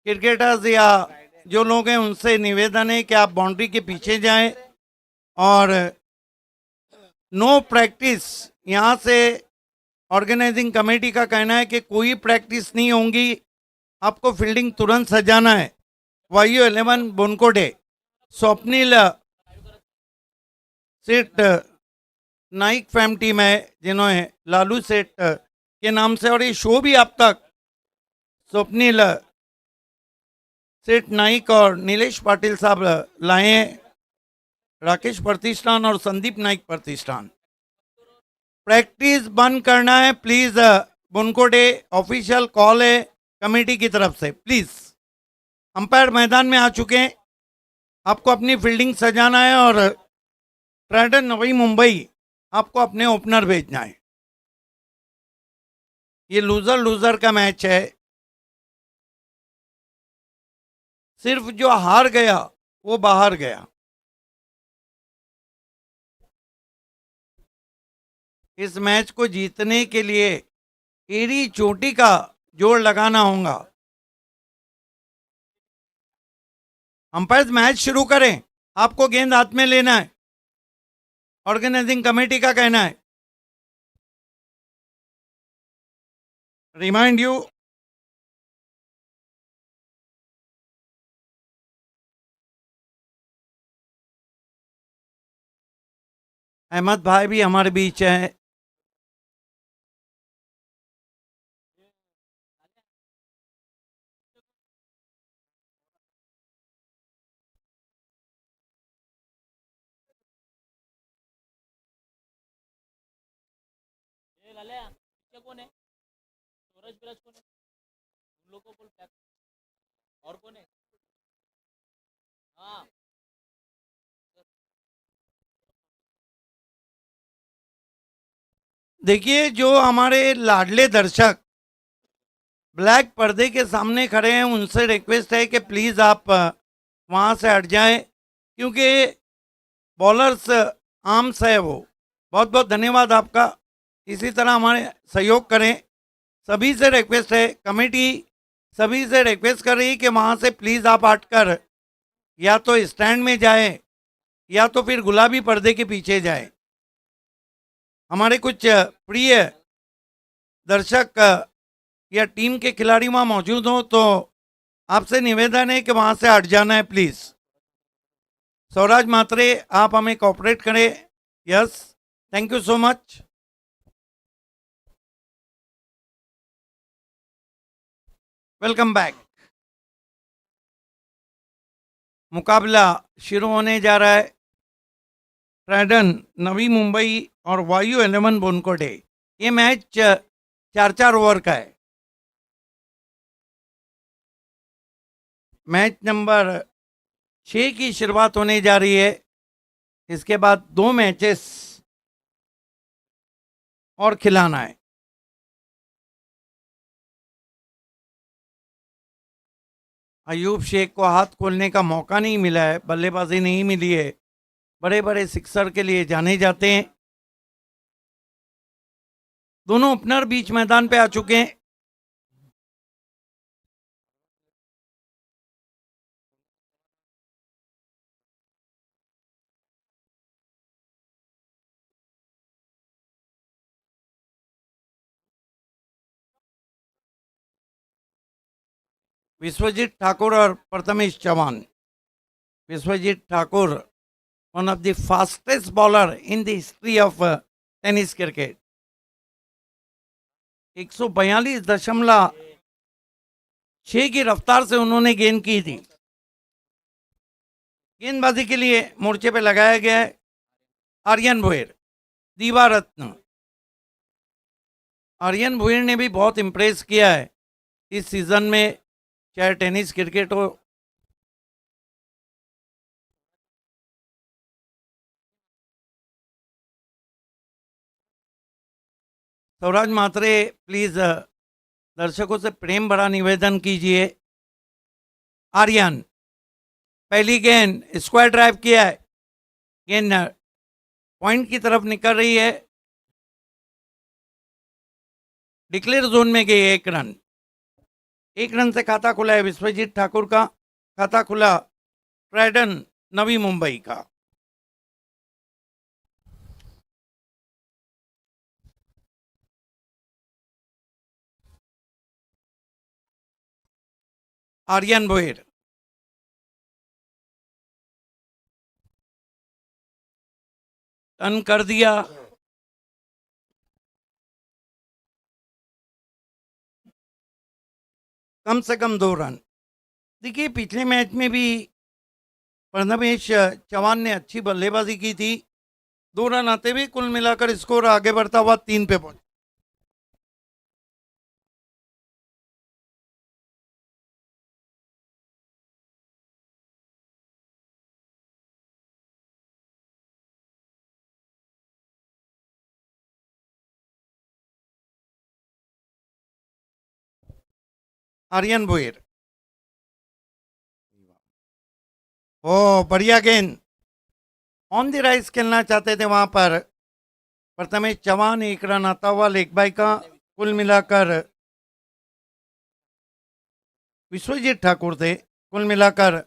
Cricketers या जो लोग हैं उनसे निवेदन है कि आप बाउंड्री के पीछे जाएं और नो प्रैक्टिस। यहाँ से ऑर्गेनाइजिंग कमेटी का कहना है कि कोई प्रैक्टिस नहीं होगी, आपको फील्डिंग तुरंत सजाना है। वायु 11 बोनकोडे स्वप्निल सेठ नाइक फैम टीम है जिन्होंने लालू सेठ के नाम से, और ये शो भी आप तक स्वप्निल सेठ नाइक और नीलेश पाटिल साहब लाए हैं, राकेश प्रतिष्ठान और संदीप नाइक प्रतिष्ठान। प्रैक्टिस बंद करना है प्लीज। बुनकोडे ऑफिशियल कॉल है कमेटी की तरफ से, प्लीज। अंपायर मैदान में आ चुके हैं, आपको अपनी फील्डिंग सजाना है और ट्राइडन नवी मुंबई आपको अपने ओपनर भेजना है। ये लूजर लूजर का मैच है, सिर्फ जो हार गया वो बाहर गया। इस मैच को जीतने के लिए एड़ी चोटी का जोड़ लगाना होगा। अंपायर मैच शुरू करें, आपको गेंद हाथ में लेना है, ऑर्गेनाइजिंग कमेटी का कहना है। रिमाइंड यू, अहमद भाई भी हमारे बीच है। कौन है? सूरज विराज कौन है? उन लोगों को बोल और कौन है? हाँ, देखिए, जो हमारे लाडले दर्शक ब्लैक पर्दे के सामने खड़े हैं उनसे रिक्वेस्ट है कि प्लीज़ आप वहाँ से हट जाएं, क्योंकि बॉलर्स आर्म्स है वो। बहुत बहुत धन्यवाद आपका, इसी तरह हमारे सहयोग करें। सभी से रिक्वेस्ट है, कमेटी सभी से रिक्वेस्ट कर रही है कि वहाँ से प्लीज़ आप हटकर या तो स्टैंड में जाएं या तो फिर गुलाबी पर्दे के पीछे जाएं। हमारे कुछ प्रिय दर्शक या टीम के खिलाड़ी वहाँ मौजूद हो तो आपसे निवेदन है कि वहाँ से हट जाना है प्लीज़। स्वराज मात्रे, आप हमें कोऑपरेट करें। Yes, thank you so much. Welcome back. मुकाबला शुरू होने जा रहा है। ट्राइडन नवी मुंबई और वायु 11 बोनकोडे। ये मैच 4-4 ओवर का है। मैच नंबर 6 की शुरुआत होने जा रही है। इसके बाद 2 मैचेस और खिलाना है। अयूब शेख को हाथ खोलने का मौका नहीं मिला है, बल्लेबाजी नहीं मिली है। बड़े बड़े सिक्सर के लिए जाने जाते हैं। दोनों ओपनर बीच मैदान पे आ चुके हैं। विश्वजीत ठाकुर और Prathamesh Chauhan. Vishwajeet Thakur, one of the fastest bowler in the history of tennis cricket. 142.6 की रफ्तार से उन्होंने गेंद की थी। गेंदबाजी के लिए मोर्चे पे लगाया गया है आर्यन भोयर, दीवा रत्न। आर्यन भोयर ने भी बहुत इम्प्रेस किया है इस सीजन में, चाहे टेनिस क्रिकेट हो। स्वराज मात्रे, प्लीज दर्शकों से प्रेम भरा निवेदन कीजिए। आर्यन, पहली गेंद स्क्वायर ड्राइव किया है, गेंद पॉइंट की तरफ निकल रही है, डिक्लेयर जोन में गई 1 रन। एक रन से खाता खुला है विश्वजीत ठाकुर का, खाता खुला ट्राइडन नवी मुंबई का। आर्यन भोयर, टर्न कर दिया, कम से कम 2 रन। देखिए पिछले मैच में भी प्रथमेश चौहान ने अच्छी बल्लेबाजी की थी, 2 रन आते हुए कुल मिलाकर स्कोर आगे बढ़ता हुआ 3 पे पहुंचा। आर्यन भोयर, ओ बढ़िया गेंद, ऑन द राइज खेलना चाहते थे वहां पर प्रथमेश चौहान। 1 रन आता हुआ लेग बाई का, कुल मिलाकर विश्वजीत ठाकुर थे, कुल मिलाकर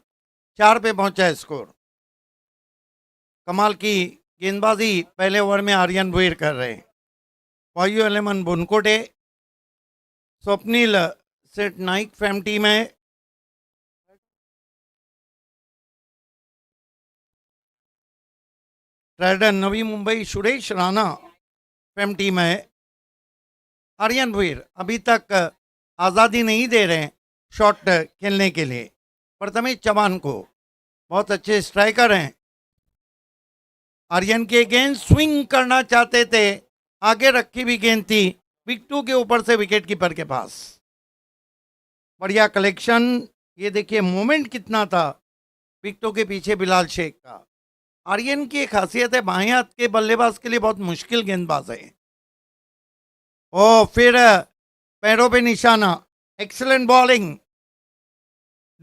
4 पे पहुंचा स्कोर। कमाल की गेंदबाजी पहले ओवर में आर्यन भोयर कर रहे हैं। वायु एलेमन बुनकोटे, स्वप्निल सेठ नाइक फैम टीम है। ट्राइडन नवी मुंबई सुरेश राणा फैम टीम है। आर्यन भोयर अभी तक आज़ादी नहीं दे रहे हैं शॉट खेलने के लिए प्रथमेश चौहान को, बहुत अच्छे स्ट्राइकर हैं। आर्यन की गेंद स्विंग करना चाहते थे, आगे रखी भी गेंद थी विकेटों के ऊपर से विकेट कीपर के पास। बढ़िया कलेक्शन, ये देखिए मोमेंट कितना था विकेटों के पीछे बिलाल शेख का। आर्यन की एक खासियत है, बाएं हाथ के बल्लेबाज के लिए बहुत मुश्किल गेंदबाज है। ओ फिर पैरों पे निशाना, एक्सीलेंट बॉलिंग।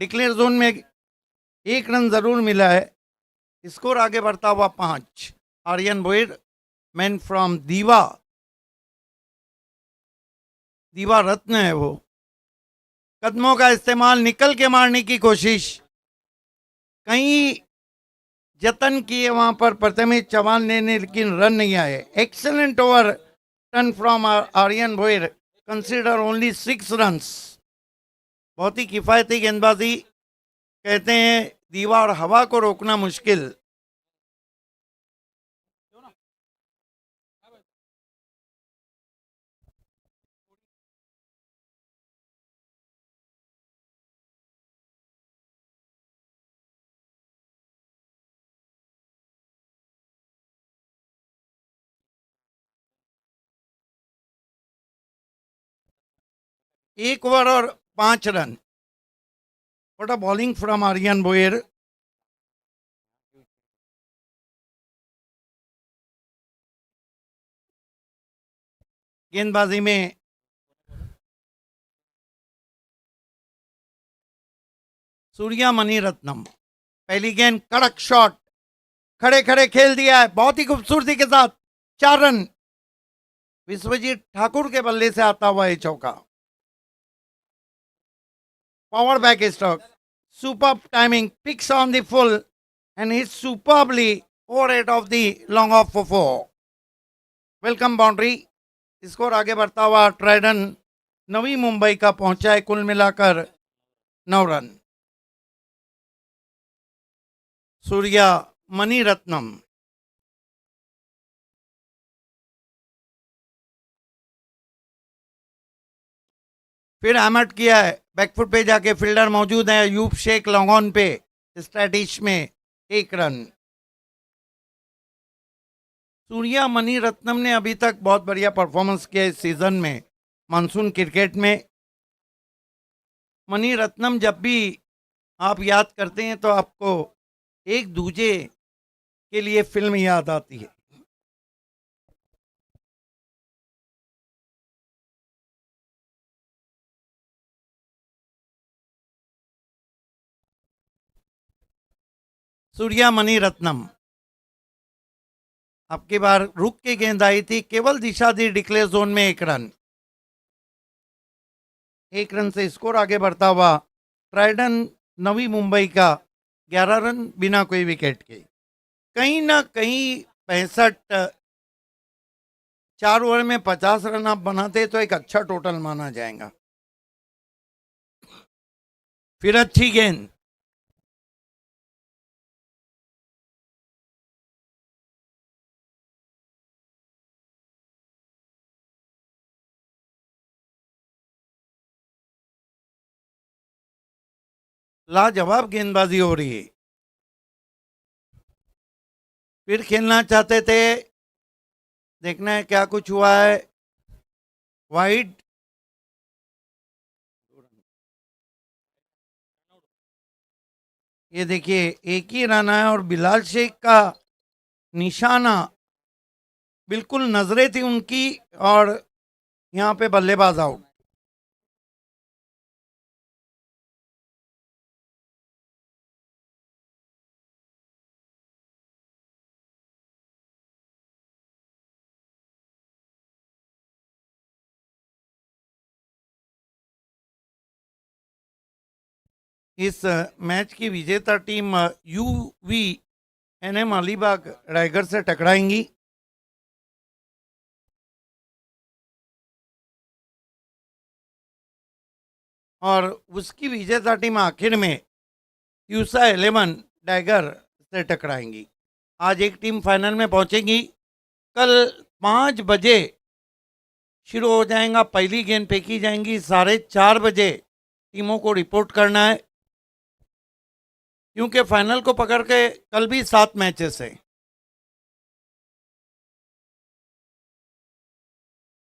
डिक्लेयर जोन में 1 रन जरूर मिला है, स्कोर आगे बढ़ता हुआ 5। आर्यन भोयर मैन फ्रॉम दीवा, दीवा रत्न है वो। कदमों का इस्तेमाल, निकल के मारने की कोशिश, कहीं जतन किए वहां पर प्रथमेश चौहान ने, लेकिन रन नहीं आए। Excellent over turn from Aryan Bhoyar, consider only 6 runs. बहुत ही किफायती गेंदबाजी, कहते हैं दीवार हवा को रोकना मुश्किल। एक ओवर और 5 run. What a bowling from Aryan Bhoyar. गेंदबाजी में सूर्या मणि रत्नम, पहली गेंद कड़क शॉट, खड़े खड़े खेल दिया है बहुत ही खूबसूरती के साथ। 4 रन विश्वजीत ठाकुर के बल्ले से आता हुआ है चौका। Power back stroke, super timing, picks on the full and hit superbly over at off the long off for 4। Welcome boundary. Score आगे बढ़ता हुआ ट्राइडन नवी मुंबई का पहुंचा है, कुल मिलाकर 9 रन। सूर्या मणि रत्नम, फिर हैमट किया है, बैकफुट पे जाके फील्डर मौजूद है अयूब शेख लॉन्ग ऑन पे, स्टैटिश में 1 रन। सूर्या मणि रत्नम ने अभी तक बहुत बढ़िया परफॉर्मेंस किया इस सीजन में मानसून क्रिकेट में। मणि रत्नम जब भी आप याद करते हैं तो आपको एक दूजे के लिए फिल्म याद आती है। सूर्या मणि रत्नम, आपकी बार रुक के गेंद आई थी, केवल दिशा दी, डिक्लेयर जोन में 1 रन। 1 रन से स्कोर आगे बढ़ता हुआ ट्राइडन नवी मुंबई का 11 रन बिना कोई विकेट के। कहीं ना कहीं 65, 4 ओवर में 50 रन आप बनाते तो एक अच्छा टोटल माना जाएगा। फिर अच्छी गेंद, लाजवाब गेंदबाजी हो रही है। फिर खेलना चाहते थे, देखना है क्या कुछ हुआ है। वाइड, ये देखिए एक ही रन है और बिलाल शेख का निशाना, बिल्कुल नजरें थी उनकी, और यहाँ पे बल्लेबाज आउट। इस मैच की विजेता team UV NM Alibag Raigad से टकराएंगी। और उसकी विजेता टीम आखिर में यूसा 11 टाइगर से टकराएंगी। आज एक टीम फाइनल में पहुंचेगी। कल 5 बजे शुरू हो जाएगा, पहली गेंद फेंकी जाएंगी। 4:30 बजे टीमों को रिपोर्ट करना है, क्योंकि फाइनल को पकड़ के कल भी 7 मैचेस है।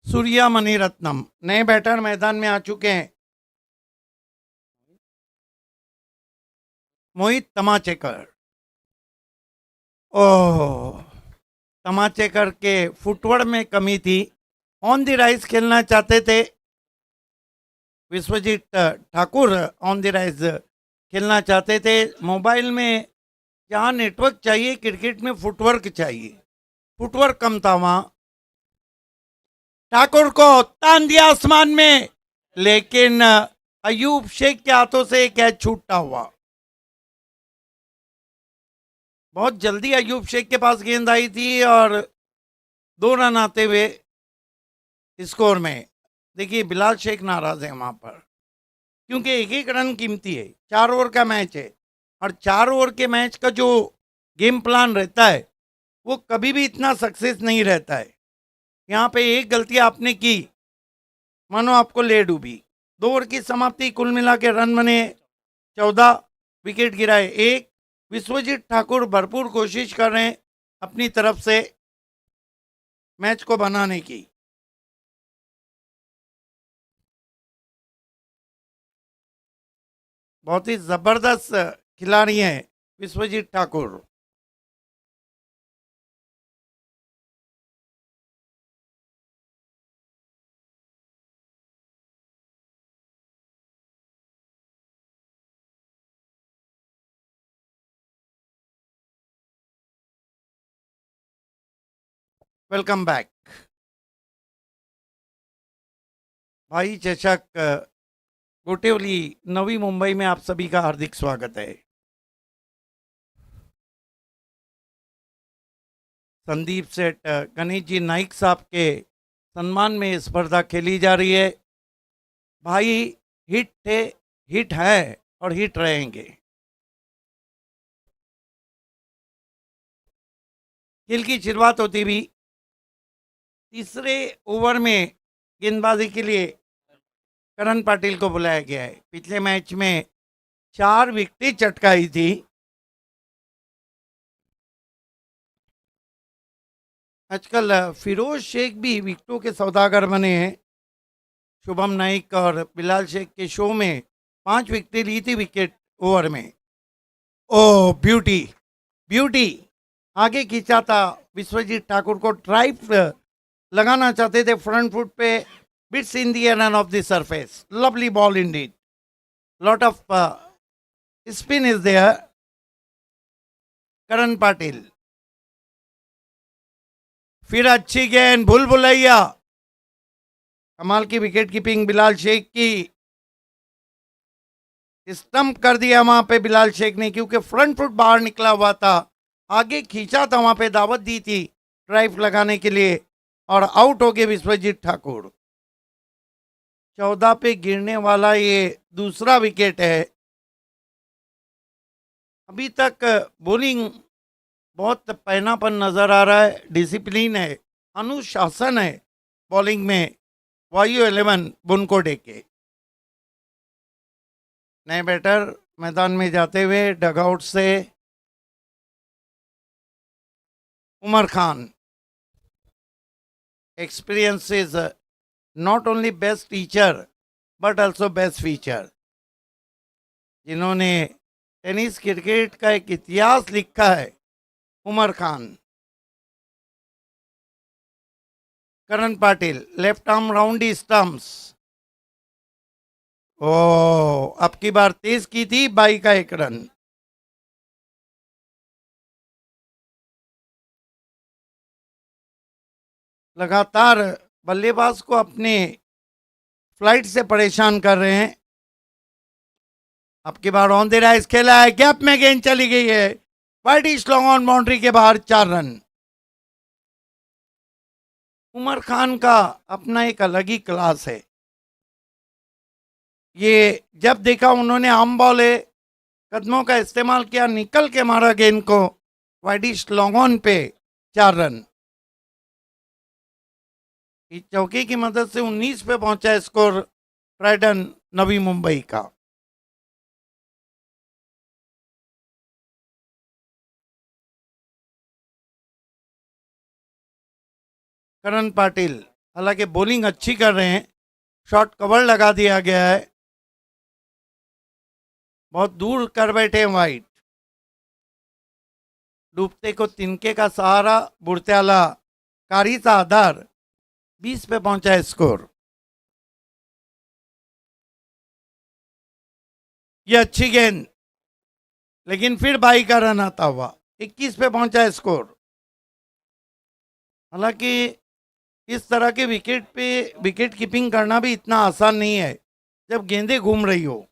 सूर्या मणिरत्नम नए बैटर मैदान में आ चुके हैं। मोहित तमाचेकर, ओह, तमाचेकर के फुटवर्क में कमी थी। ऑन द राइज खेलना चाहते थे Vishwajeet Thakur, on the rise खेलना चाहते थे। मोबाइल में जहाँ नेटवर्क चाहिए, क्रिकेट में फुटवर्क चाहिए, फुटवर्क कम था वहाँ। ठाकुर को तान दिया आसमान में, लेकिन अयूब शेख के हाथों से कैच छूटता हुआ। बहुत जल्दी अयूब शेख के पास गेंद आई थी और 2 रन आते हुए स्कोर में। देखिए बिलाल शेख नाराज है वहां पर, क्योंकि एक एक रन कीमती है। 4 ओवर का मैच है, और 4 ओवर के मैच का जो गेम प्लान रहता है वो कभी भी इतना सक्सेस नहीं रहता है। यहाँ पे एक गलती आपने की, मानो आपको ले डूबी। 2 ओवर की समाप्ति, कुल मिला के रन बने 14, विकेट गिराए 1। विश्वजीत ठाकुर भरपूर कोशिश कर रहे हैं अपनी तरफ से मैच को बनाने की। बहुत ही जबरदस्त खिलाड़ी हैं विश्वजीत ठाकुर। वेलकम बैक भाई चषक गोटेवली नवी मुंबई में आप सभी का हार्दिक स्वागत है। संदीप सेठ गणेश जी नाइक साहब के सम्मान में स्पर्धा खेली जा रही है। भाई हिट थे, हिट है और हिट रहेंगे। खेल की शुरुआत होती भी तीसरे ओवर में गेंदबाजी के लिए करण पाटिल को बुलाया गया है। पिछले मैच में 4 विकेटें चटकाई थी। आजकल फिरोज शेख भी विकेटों के सौदागर बने हैं। शुभम नाइक और बिलाल शेख के शो में 5 विकेटें ली थी विकेट ओवर में। ओ ब्यूटी, ब्यूटी आगे खींचा था। विश्वजीत ठाकुर को ड्राइव लगाना चाहते थे फ्रंट फुट पे, bites in the run off the surface. Lovely ball indeed, lot of spin is there. Karan Patil, फिर अच्छी गेंद, भूल भुलैया। कमाल की विकेट कीपिंग बिलाल शेख की। स्टंप कर दिया वहां पे बिलाल शेख ने, क्योंकि फ्रंट फुट बाहर निकला हुआ था, आगे खींचा था, वहां पे दावत दी थी ड्राइव लगाने के लिए, और आउट हो गए विश्वजीत ठाकुर। 14 पे गिरने वाला ये दूसरा विकेट है। अभी तक बॉलिंग बहुत पहनापन नजर आ रहा है, डिसिप्लिन है, अनुशासन है बॉलिंग में वायु 11 बुनकोटे के। नए बैटर मैदान में जाते हुए डगआउट से Umar Khan. Experience is not only best teacher but also best feature. जिन्होंने टेनिस क्रिकेट का एक इतिहास लिखा है, Umar Khan. Karan Patil left arm round stumps. ओ, अब की बार तेज की थी 22 का 1 रन। लगातार बल्लेबाज को अपने फ्लाइट से परेशान कर रहे हैं। अब की बार ऑन द राइज खेला है, गैप में गेंद चली गई है, वाइड लॉन्ग ऑन बाउंड्री के बाहर 4 रन। उमर खान का अपना एक अलग ही क्लास है। ये जब देखा उन्होंने आम बॉल है, कदमों का इस्तेमाल किया, निकल के मारा गेंद को वाइडिश लॉन्ग ऑन पे 4 रन। इस चौके की मदद से 19 पे पहुंचा स्कोर ट्राइडन नवी मुंबई का। करण पाटिल हालांकि बॉलिंग अच्छी कर रहे हैं, शॉट कवर लगा दिया गया है, बहुत दूर कर बैठे वाइट। डूबते को तिनके का सहारा, बुरत्याला कारी सा आधार। 20 पे पहुंचा स्कोर। ये अच्छी गेंद, लेकिन फिर 22 का रन आता हुआ 21 पे पहुंचा स्कोर। हालांकि इस तरह के विकेट पे विकेट कीपिंग करना भी इतना आसान नहीं है जब गेंदें घूम रही हो।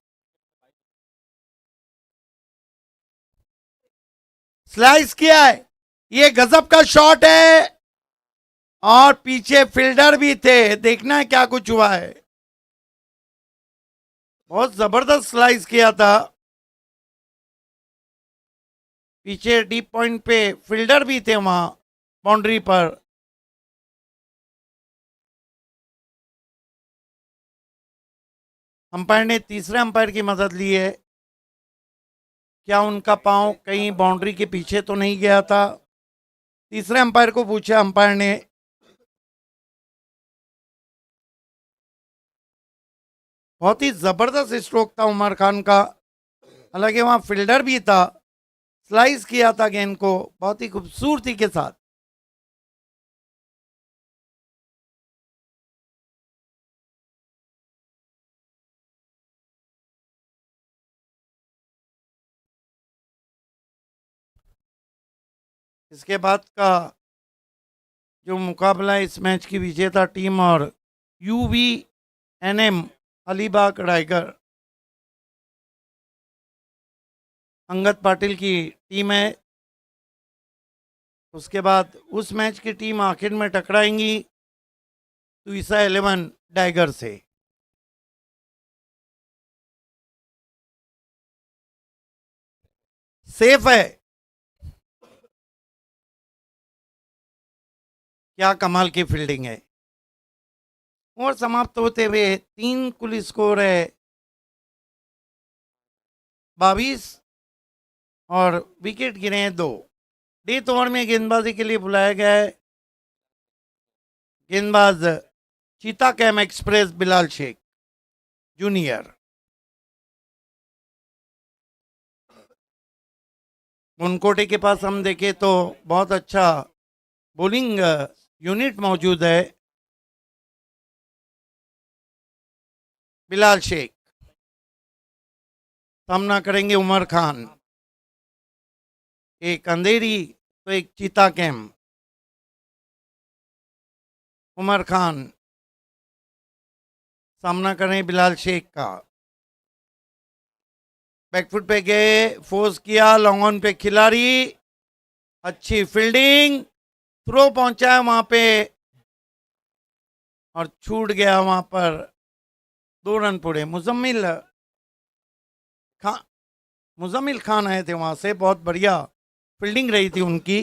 स्लाइस किया है, ये गजब का शॉट है, और पीछे फील्डर भी थे, देखना है क्या कुछ हुआ है। बहुत जबरदस्त स्लाइस किया था, पीछे डीप पॉइंट पे फील्डर भी थे वहां बाउंड्री पर। अंपायर ने तीसरे अंपायर की मदद ली है। क्या उनका पांव कहीं बाउंड्री के पीछे तो नहीं गया था? तीसरे अंपायर को पूछा अंपायर ने। बहुत ही जबरदस्त स्ट्रोक था उमर खान का, हालांकि वहां फील्डर भी था, स्लाइस किया था गेंद को बहुत ही खूबसूरती के साथ। इसके बाद का जो मुकाबला है इस मैच की विजेता टीम और UVNM अलीबाग टाइगर अंगद पाटिल की टीम है। उसके बाद उस मैच की टीम आखिर में टकराएंगी तुइसा 11 टाइगर से। सेफ है, क्या कमाल की फील्डिंग है। और समाप्त होते हुए 3 कुल स्कोर है 22, और विकेट गिरे हैं 2। डेथ ओवर में गेंदबाजी के लिए बुलाया गया है गेंदबाज चीता कैम एक्सप्रेस बिलाल शेख जूनियर। मुनकोटे के पास हम देखें तो बहुत अच्छा बॉलिंग यूनिट मौजूद है। बिलाल शेख सामना करेंगे उमर खान। एक अंधेरी तो एक चीता कैम। उमर खान सामना करें बिलाल शेख का। बैकफुट पे गए, फोर्स किया, लॉन्ग ऑन पे खिलाड़ी, अच्छी फील्डिंग, थ्रो पहुंचा है वहां पे और छूट गया वहां पर। 2 रन पूरे। खान मुजम्मिल खान आए थे वहां से, बहुत बढ़िया फील्डिंग रही थी उनकी।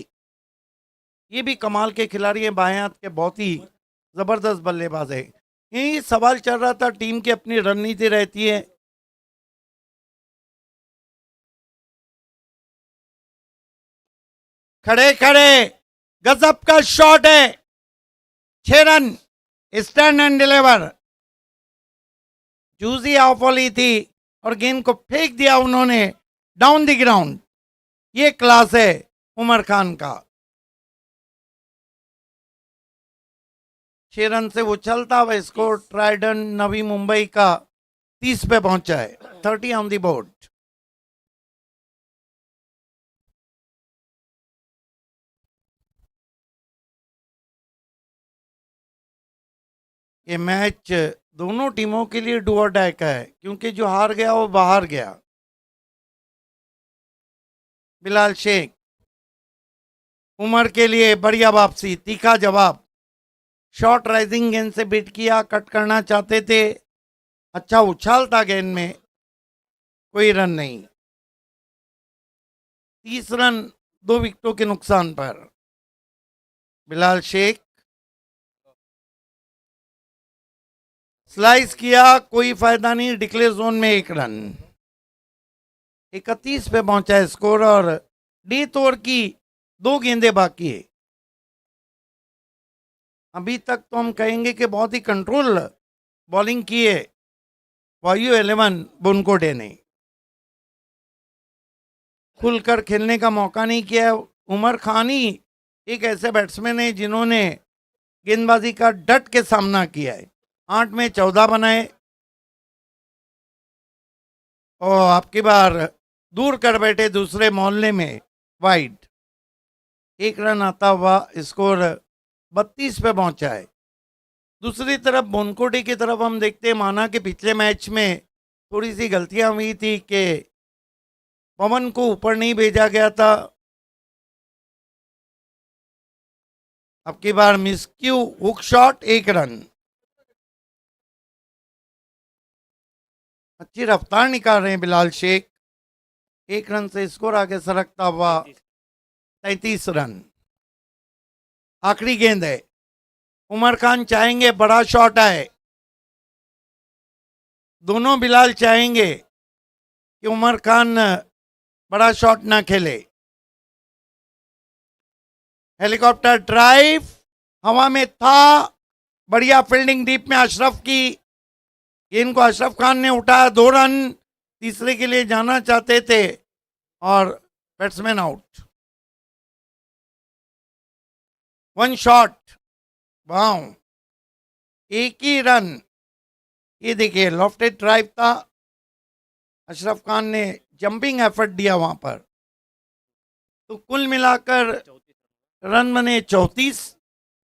ये भी कमाल के खिलाड़ी हैं, बाएं हाथ के बहुत ही जबरदस्त बल्लेबाज है। यही सवाल चल रहा था, टीम की अपनी रणनीति रहती है। खड़े खड़े गजब का शॉट है, 6 रन, स्टैंड एंड डिलीवर। जूजी ऑफ वाली थी और गेंद को फेंक दिया उन्होंने डाउन द ग्राउंड। ये क्लास है उमर खान का। 6 रन से उछलता हुआ स्कोर ट्राइडन नवी मुंबई का 30 पे पहुंचा है। 30 ऑन दी बोर्ड। ये मैच दोनों टीमों के लिए डू और डाई का है, क्योंकि जो हार गया वो बाहर गया। बिलाल शेख, उमर के लिए बढ़िया वापसी, तीखा जवाब। शॉर्ट राइजिंग गेंद से बिट किया, कट करना चाहते थे, अच्छा उछाल था गेंद में, कोई रन नहीं। 30 रन 2 विकेटों के नुकसान पर। बिलाल शेख स्लाइस किया, कोई फायदा नहीं, डिक्लेयर जोन में 1 रन। 31 पे पहुंचा है स्कोर और डेथ ओवर की 2 गेंदें बाकी है। अभी तक तो हम कहेंगे कि बहुत ही कंट्रोल बॉलिंग की है वायु 11 बुनकोटे ने। खुलकर खेलने का मौका नहीं किया। उमर खान ही एक ऐसे बैट्समैन है जिन्होंने गेंदबाजी का डट के सामना किया है। 8 में 14 बनाए और आपकी बार दूर कर बैठे दूसरे मोहल्ले में वाइड। 1 रन आता हुआ स्कोर 32 पे पहुंचा है। दूसरी तरफ बोनकोटे की तरफ हम देखते हैं, माना कि पिछले मैच में थोड़ी सी गलतियां हुई थी कि पवन को ऊपर नहीं भेजा गया था। अब की बार मिसक्यू हुक शॉट, 1 रन। अच्छी रफ्तार निकाल रहे हैं बिलाल शेख। 1 रन से स्कोर आगे सरकता हुआ 33 रन। आखिरी गेंद है, उमर खान चाहेंगे बड़ा शॉट आए। दोनों बिलाल चाहेंगे कि उमर खान बड़ा शॉट ना खेले। हेलीकॉप्टर ड्राइव हवा में था, बढ़िया फील्डिंग डीप में अशरफ की। गेंद को अशरफ खान ने उठाया, 2 रन। तीसरे के लिए जाना चाहते थे और बैट्समैन आउट। 1 शॉट, वाओ, 1 ही रन। ये देखिए लॉफ्टेड ड्राइव था, अशरफ खान ने जंपिंग एफर्ट दिया वहां पर। तो कुल मिलाकर रन बने 34।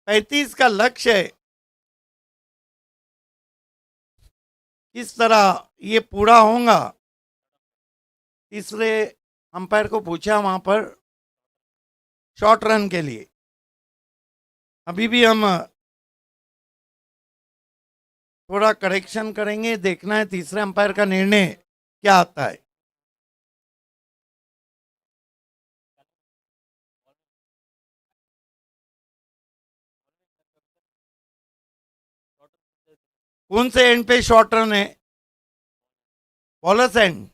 35 का लक्ष्य है। किस तरह ये पूरा होगा, तीसरे अंपायर को पूछा वहां पर शॉर्ट रन के लिए। अभी भी हम थोड़ा करेक्शन करेंगे, देखना है तीसरे अंपायर का निर्णय क्या आता है। कौन से एंड पे शॉर्ट रन है? बॉलर्स एंड,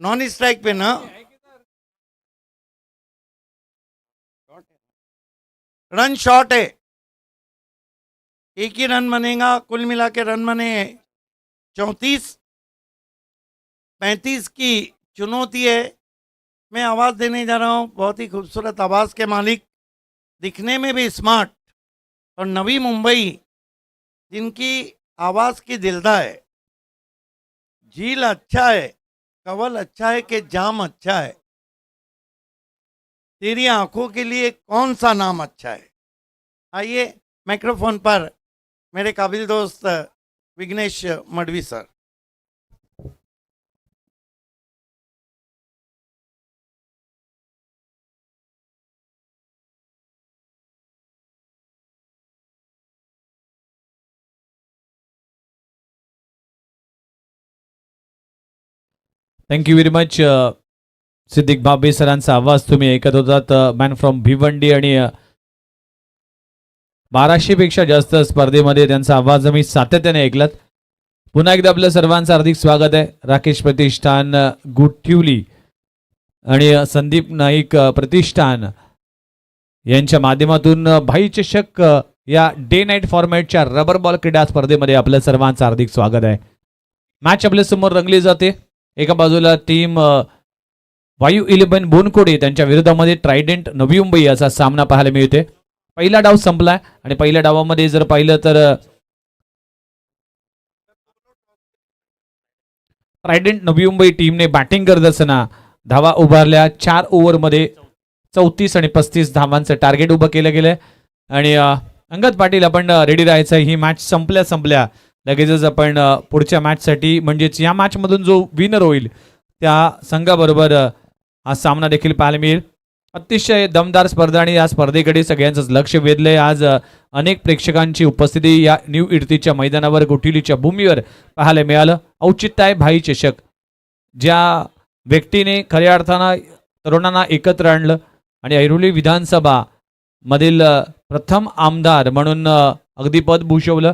नॉन स्ट्राइक पे ना। रन शॉर्ट है, 1 ही रन बनेगा। कुल मिला के रन बने 34। 35 की चुनौती है। मैं आवाज देने जा रहा हूं, बहुत ही खूबसूरत आवाज के मालिक, दिखने में भी स्मार्ट, और नवी मुंबई जिनकी आवाज की दिलदा है। झील अच्छा है, कवल अच्छा है कि जाम अच्छा है? तेरी आंखों के लिए कौन सा नाम अच्छा है? आइए माइक्रोफोन पर मेरे काबिल दोस्त Vighnesh Madvi sir. Thank you very much. Siddique Babe सरांचा आवाज तुम्ही ऐकत होतात. मॅन फ्रॉम भिवंडी आणि 1200 पेक्षा जास्त स्पर्धेमध्ये त्यांचा आवाज आम्ही सातत्याने ऐकलात. पुन्हा एकदा आपलं सर्वांचं हार्दिक स्वागत आहे. राकेश प्रतिष्ठान गुठ्युली आणि संदीप नाईक प्रतिष्ठान यांच्या माध्यमातून भाई चषक या डे नाईट फॉर्मॅटच्या रबर बॉल क्रीडा स्पर्धेमध्ये आपलं सर्वांचं हार्दिक स्वागत आहे. मॅच आपल्या समोर रंगली जाते. एका बाजूला टीम वायू 11 बोनकोडे त्यांच्या विरोधामध्ये ट्रायडेंट नवी मुंबई असा सामना पाहायला मिळते. पहिला डाव संपलाय आणि पहिल्या डावामध्ये जर पाहिलं तर ट्रायडेंट नवी मुंबई टीमने बॅटिंग करत असताना धावा उभारल्या. 4 ओव्हरमध्ये 34 आणि 35 धावांचं टार्गेट उभं केलं गेलंय. आणि अंगद पाटील आपण रेडी राहायचं. ही मॅच संपल्या लगेचच आपण पुढच्या मॅचसाठी म्हणजेच या मॅचमधून जो विनर होईल त्या संघाबरोबर हा सामना देखील पाहायला मिळेल. अतिशय दमदार स्पर्धा आणि या स्पर्धेकडे सगळ्यांचंच लक्ष वेधलंय. आज अनेक प्रेक्षकांची उपस्थिती या न्यू इडतीच्या मैदानावर गोठिलीच्या भूमीवर पाहायला मिळालं. औचित्य आहे भाई चषक. ज्या व्यक्तीने खऱ्या अर्थानं तरुणांना एकत्र आणलं आणि ऐरोली विधानसभा मधील प्रथम आमदार म्हणून अगदी पद भूषवलं.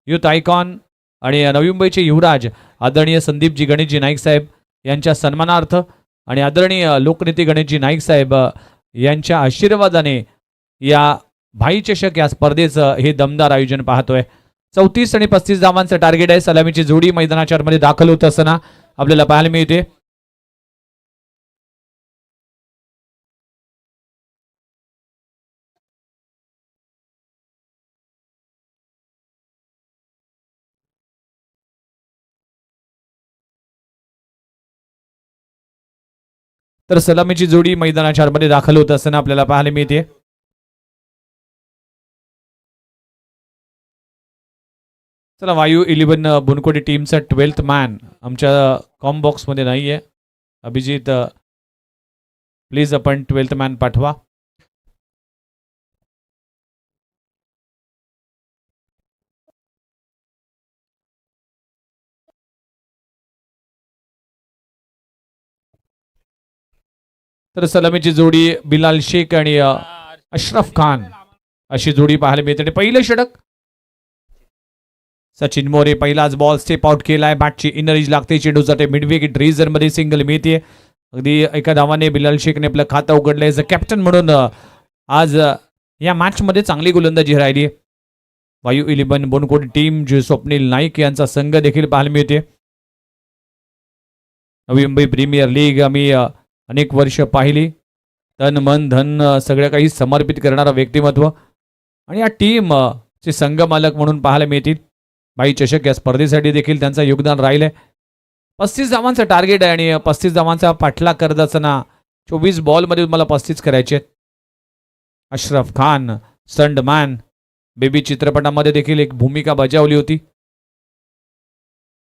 युथ आयकॉन आणि नवी मुंबईचे युवराज आदरणीय संदीपजी गणेशजी नाईक साहेब यांच्या सन्मानार्थ आणि आदरणीय लोकनेते गणेशजी नाईक साहेब यांच्या आशीर्वादाने या भाई चषक या स्पर्धेचं हे दमदार आयोजन पाहतोय. 34 आणि 35 धावांचं टार्गेट आहे. सलामीची जोडी मैदानाच्या आतमध्ये दाखल होत असताना आपल्याला पाहायला मिळते. तर सलामीची जोडी मैदानाच्या आतमध्ये दाखल होत असताना आपल्याला पाहायला मिळते. चला, वायू 11 बुनकोडी टीमचा 12th मॅन आमच्या कॉम बॉक्समध्ये नाही आहे. अभिजित प्लीज आपण 12th मॅन पाठवा. तर सलामीची जोडी बिलाल शेख आणि अशरफ खान अशी जोडी पाहायला मिळते. पहिलं षटक सचिन मोरे. पहिलाच बॉल स्टेप आउट केलाय. बॅटची इनर इज लागते. चेंडू जाते मिड विकेट रीजन मध्ये सिंगल मिळते. अगदी एका धावाने बिलाल शेखने आपलं खातं उघडलंय. कॅप्टन म्हणून आज या मॅच मध्ये चांगली गोलंदाजी राहिली. वायू 11 बोनकोड टीम जे स्वप्नील नाईक यांचा संघ देखील पाहायला मिळते. नवी मुंबई प्रीमियर लीग आम्ही अनेक वर्ष पाहिली. तन मन धन सगळं काही समर्पित करणारा व्यक्तिमत्व आणि या टीम चे संघ मालक म्हणून पाहायला मिळतील. भाई चषक या स्पर्धेसाठी देखील त्यांचं योगदान राहिलंय. 35 धावांचं टार्गेट आहे आणि 35 धावांचा पाठलाग करत असताना 24 बॉलमध्ये तुम्हाला 35 करायचे. Ashraf Khan stunt man baby चित्रपटामध्ये देखील एक भूमिका बजावली होती.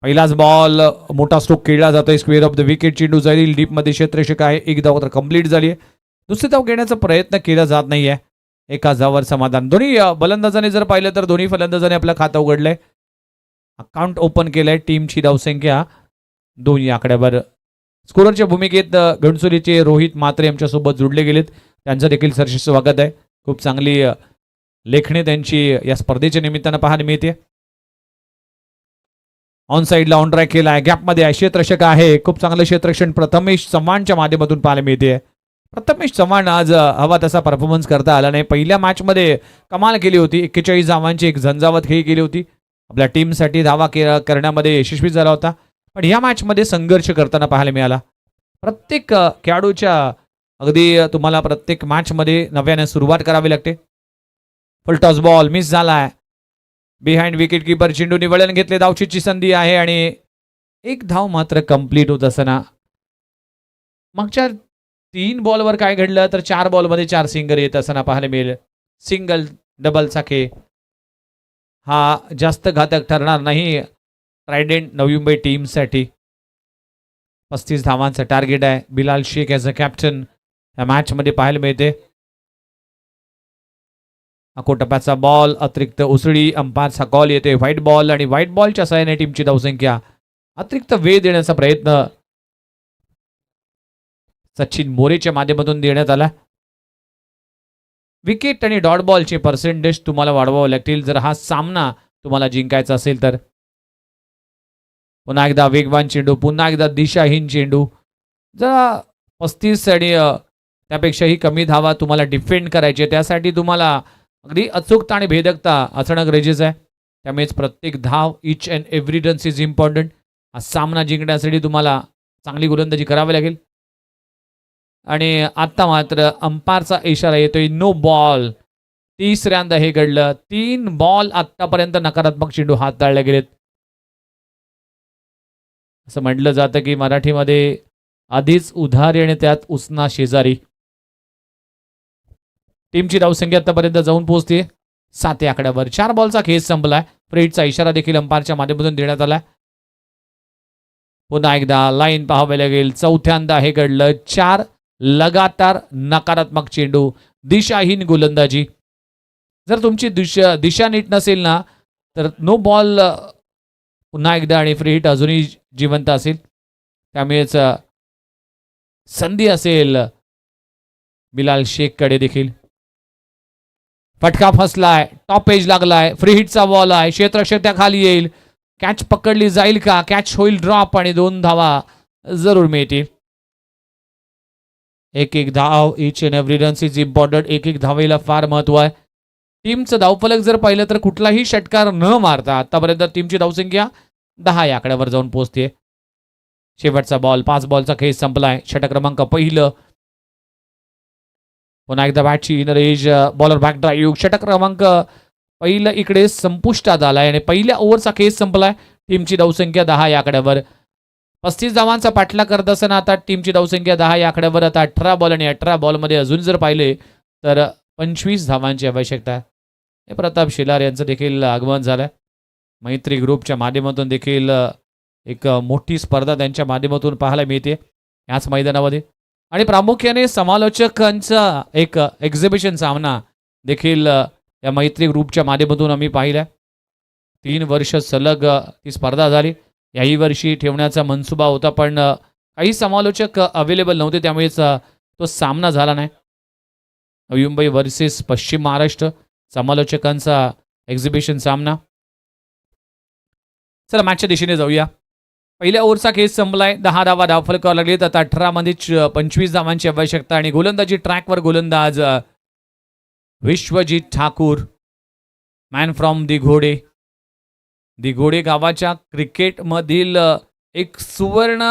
पहिलाच बॉल मोठा स्ट्रोक खेळला जातोय. Square of the wicket. चेंडू जाईल डीपमध्ये. क्षेत्ररक्षक आहे. एक धाव तर कंप्लीट झाली आहे. दुसरी धाव घेण्याचा प्रयत्न केला जात नाहीये. एका धावावर समाधान. दोन्ही फलंदाजाने जर पाहिलं तर दोन्ही फलंदाजाने आपलं खातं उघडलंय. अकाउंट ओपन केलंय. टीमची धावसंख्या 2 या आकड्यावर. स्कोररच्या भूमिकेत घणसोलीचे रोहित म्हात्रे आमच्यासोबत जोडले गेलेत. त्यांचं देखील सरशी स्वागत आहे. खूप चांगली लेखणे त्यांची या स्पर्धेच्या निमित्तानं पाहायला मिळते. ऑन साईडला ऑन ट्रॅक केलाय. गॅपमध्ये आहे. क्षेत्ररक्षक आहे. खूप चांगलं क्षेत्ररक्षण प्रथमेश चव्हाणच्या माध्यमातून पाहायला मिळते. प्रथमेश चव्हाण आज हवा तसा परफॉर्मन्स करता आला नाही. पहिल्या मॅचमध्ये कमाल केली होती. 41 धावांची एक झंझावत खेळी केली होती. आपल्या टीमसाठी धावा करण्यामध्ये यशस्वी झाला होता. पण या मॅचमध्ये संघर्ष करताना पाहायला मिळाला. प्रत्येक खेळाडूच्या अगदी तुम्हाला प्रत्येक मॅचमध्ये नव्याने सुरुवात करावी लागते. फुलटॉस बॉल मिस झालाय. बिहाइंड विकेट कीपर चेंडूने वळण घेतले. धावचीची संधी आहे आणि एक धाव मात्र कंप्लीट होत असताना मागच्या 3 बॉलवर काय घडलं तर 4 बॉलमध्ये 4 सिंगल येत असताना पाहायला मिळेल. सिंगल डबल साखे हा जास्त घातक ठरणार नाही ट्रायडेंट नवी मुंबई टीमसाठी. 35 धावांचं टार्गेट आहे. Bilal Shaikh as a captain या मॅचमध्ये पाहायला मिळते. टप्प्याचा बॉल अतिरिक्त उसळी, अंपायरचा कॉल येते व्हाईट बॉल आणि व्हाईट बॉलच्या सहाय्याने टीमची धावसंख्या अतिरिक्त वेळ देण्याचा प्रयत्न सचिन मोरेच्या माध्यमातून देण्यात आला. विकेट आणि डॉट बॉलचे पर्सेंटेज तुम्हाला वाढवावे लागतील जर हा सामना तुम्हाला जिंकायचा असेल तर. पुन्हा एकदा वेगवान चेंडू, पुन्हा एकदा दिशाहीन चेंडू. जर 35 आणि त्यापेक्षाही कमी धावा तुम्हाला डिफेंड करायचे, त्यासाठी तुम्हाला अगदी अचूकता आणि भेदकता असणं गरजेचं आहे. त्यामुळेच प्रत्येक धाव, each and every runs is important. हा सामना जिंकण्यासाठी तुम्हाला चांगली गोलंदाजी करावी लागेल. आणि आता मात्र अंपायरचा इशारा येतोय नो बॉल. तिसऱ्यांदा हे घडलं. 3 बॉल आतापर्यंत नकारात्मक चेंडू हाताळले गेलेत. असं म्हटलं जातं की मराठीमध्ये आधीच उधारी आणि त्यात उसना शेजारी. टीमची धावसंख्या आतापर्यंत जाऊन पोहोचते 7 या आकड्यावर. 4 बॉलचा खेळ संपलाय. फ्रेडचा इशारा देखील अंपायरच्या माध्यमातून देण्यात आला. पुन्हा एकदा लाईन पाहावी लागेल. चौथ्यांदा हे घडलं. 4 लगातार नकारात्मक चेंडू, दिशाहीन गोलंदाजी. जर तुमची दिशा नीट नसेल ना तर नो बॉल पुन्हा एकदा आणि फ्री हिट अजूनही जिवंत असेल. त्यामुळेच संधी असेल बिलाल शेखकडे देखील. फटका फसलाय, टॉप एज लागलाय, फ्री हिटचा बॉल आहे, क्षेत्ररक्षक त्या खाली येईल, कॅच पकडली जाईल का, कॅच होईल ड्रॉप आणि 2 धावा जरूर मिळतील. एक धाव, each and every runs is important. एक धावेला फार महत्व आहे. टीमचं धावफलक जर पाहिलं तर कुठलाही षटकार न मारता आतापर्यंत टीमची धावसंख्या 10 या आकड्यावर जाऊन पोहोचते. शेवटचा बॉल, 5 बॉलचा खेळ संपलाय. षटक क्रमांक पहिलं. पुन्हा एकदा बॅटची inner edge, bowler back drive. षटक क्रमांक पहिलं इकडे संपुष्टात आलाय आणि पहिल्या ओव्हरचा खेळ संपलाय. टीमची धावसंख्या 10 या आकड्यावर. 35 धावांचा पाठलाग करत असताना आता टीमची धावसंख्या 10 या आकड्यावर. आता 18 बॉल आणि 18 बॉलमध्ये अजून जर पाहिले तर 25 धावांची आवश्यकता आहे. प्रताप शेलार यांचं देखील आगमन झालंय. मैत्री ग्रुपच्या माध्यमातून देखील एक मोठी स्पर्धा त्यांच्या माध्यमातून पाहायला मिळते याच मैदानामध्ये. आणि प्रामुख्याने समालोचकांचा एक एक्झिबिशन सामना देखील या मैत्री ग्रुपच्या माध्यमातून आम्ही पाहिला. 3 वर्ष सलग ती स्पर्धा झाली. याही वर्षी ठेवण्याचा मनसुबा होता पण काही समालोचक अवेलेबल नव्हते, त्यामुळेच तो सामना झाला नाही. नवी मुंबई वर्सेस पश्चिम महाराष्ट्र समालोचकांचा एक्झिबिशन सामना. चला मॅचच्या दिशेने जाऊया. पहिल्या ओव्हरचा खेळ संपलाय. 10 धावा धावफलकावर लागलेत. आता 18 मध्ये 25 धावांची आवश्यकता आणि गोलंदाजी ट्रॅकवर गोलंदाज विश्वजित ठाकूर, मॅन फ्रॉम दिघोडे. दिघोडे गावाच्या क्रिकेटमधील एक सुवर्ण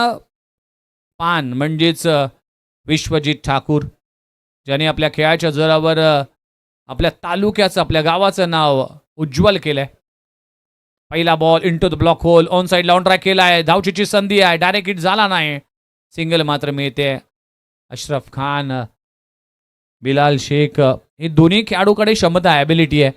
पान म्हणजेच विश्वजित ठाकूर, ज्याने आपल्या खेळाच्या जोरावर आपल्या तालुक्याचं, आपल्या गावाचं नाव उज्ज्वल केलंय. पहिला ball into the block hole, on side लावून ट्रॅक केलाय. धावचीची संधी आहे, डायरेक्ट हिट झाला नाही, सिंगल मात्र मिळते. अशरफ खान, बिलाल शेख हे दोन्ही खेळाडूकडे क्षमता आहे, ॲबिलिटी आहे.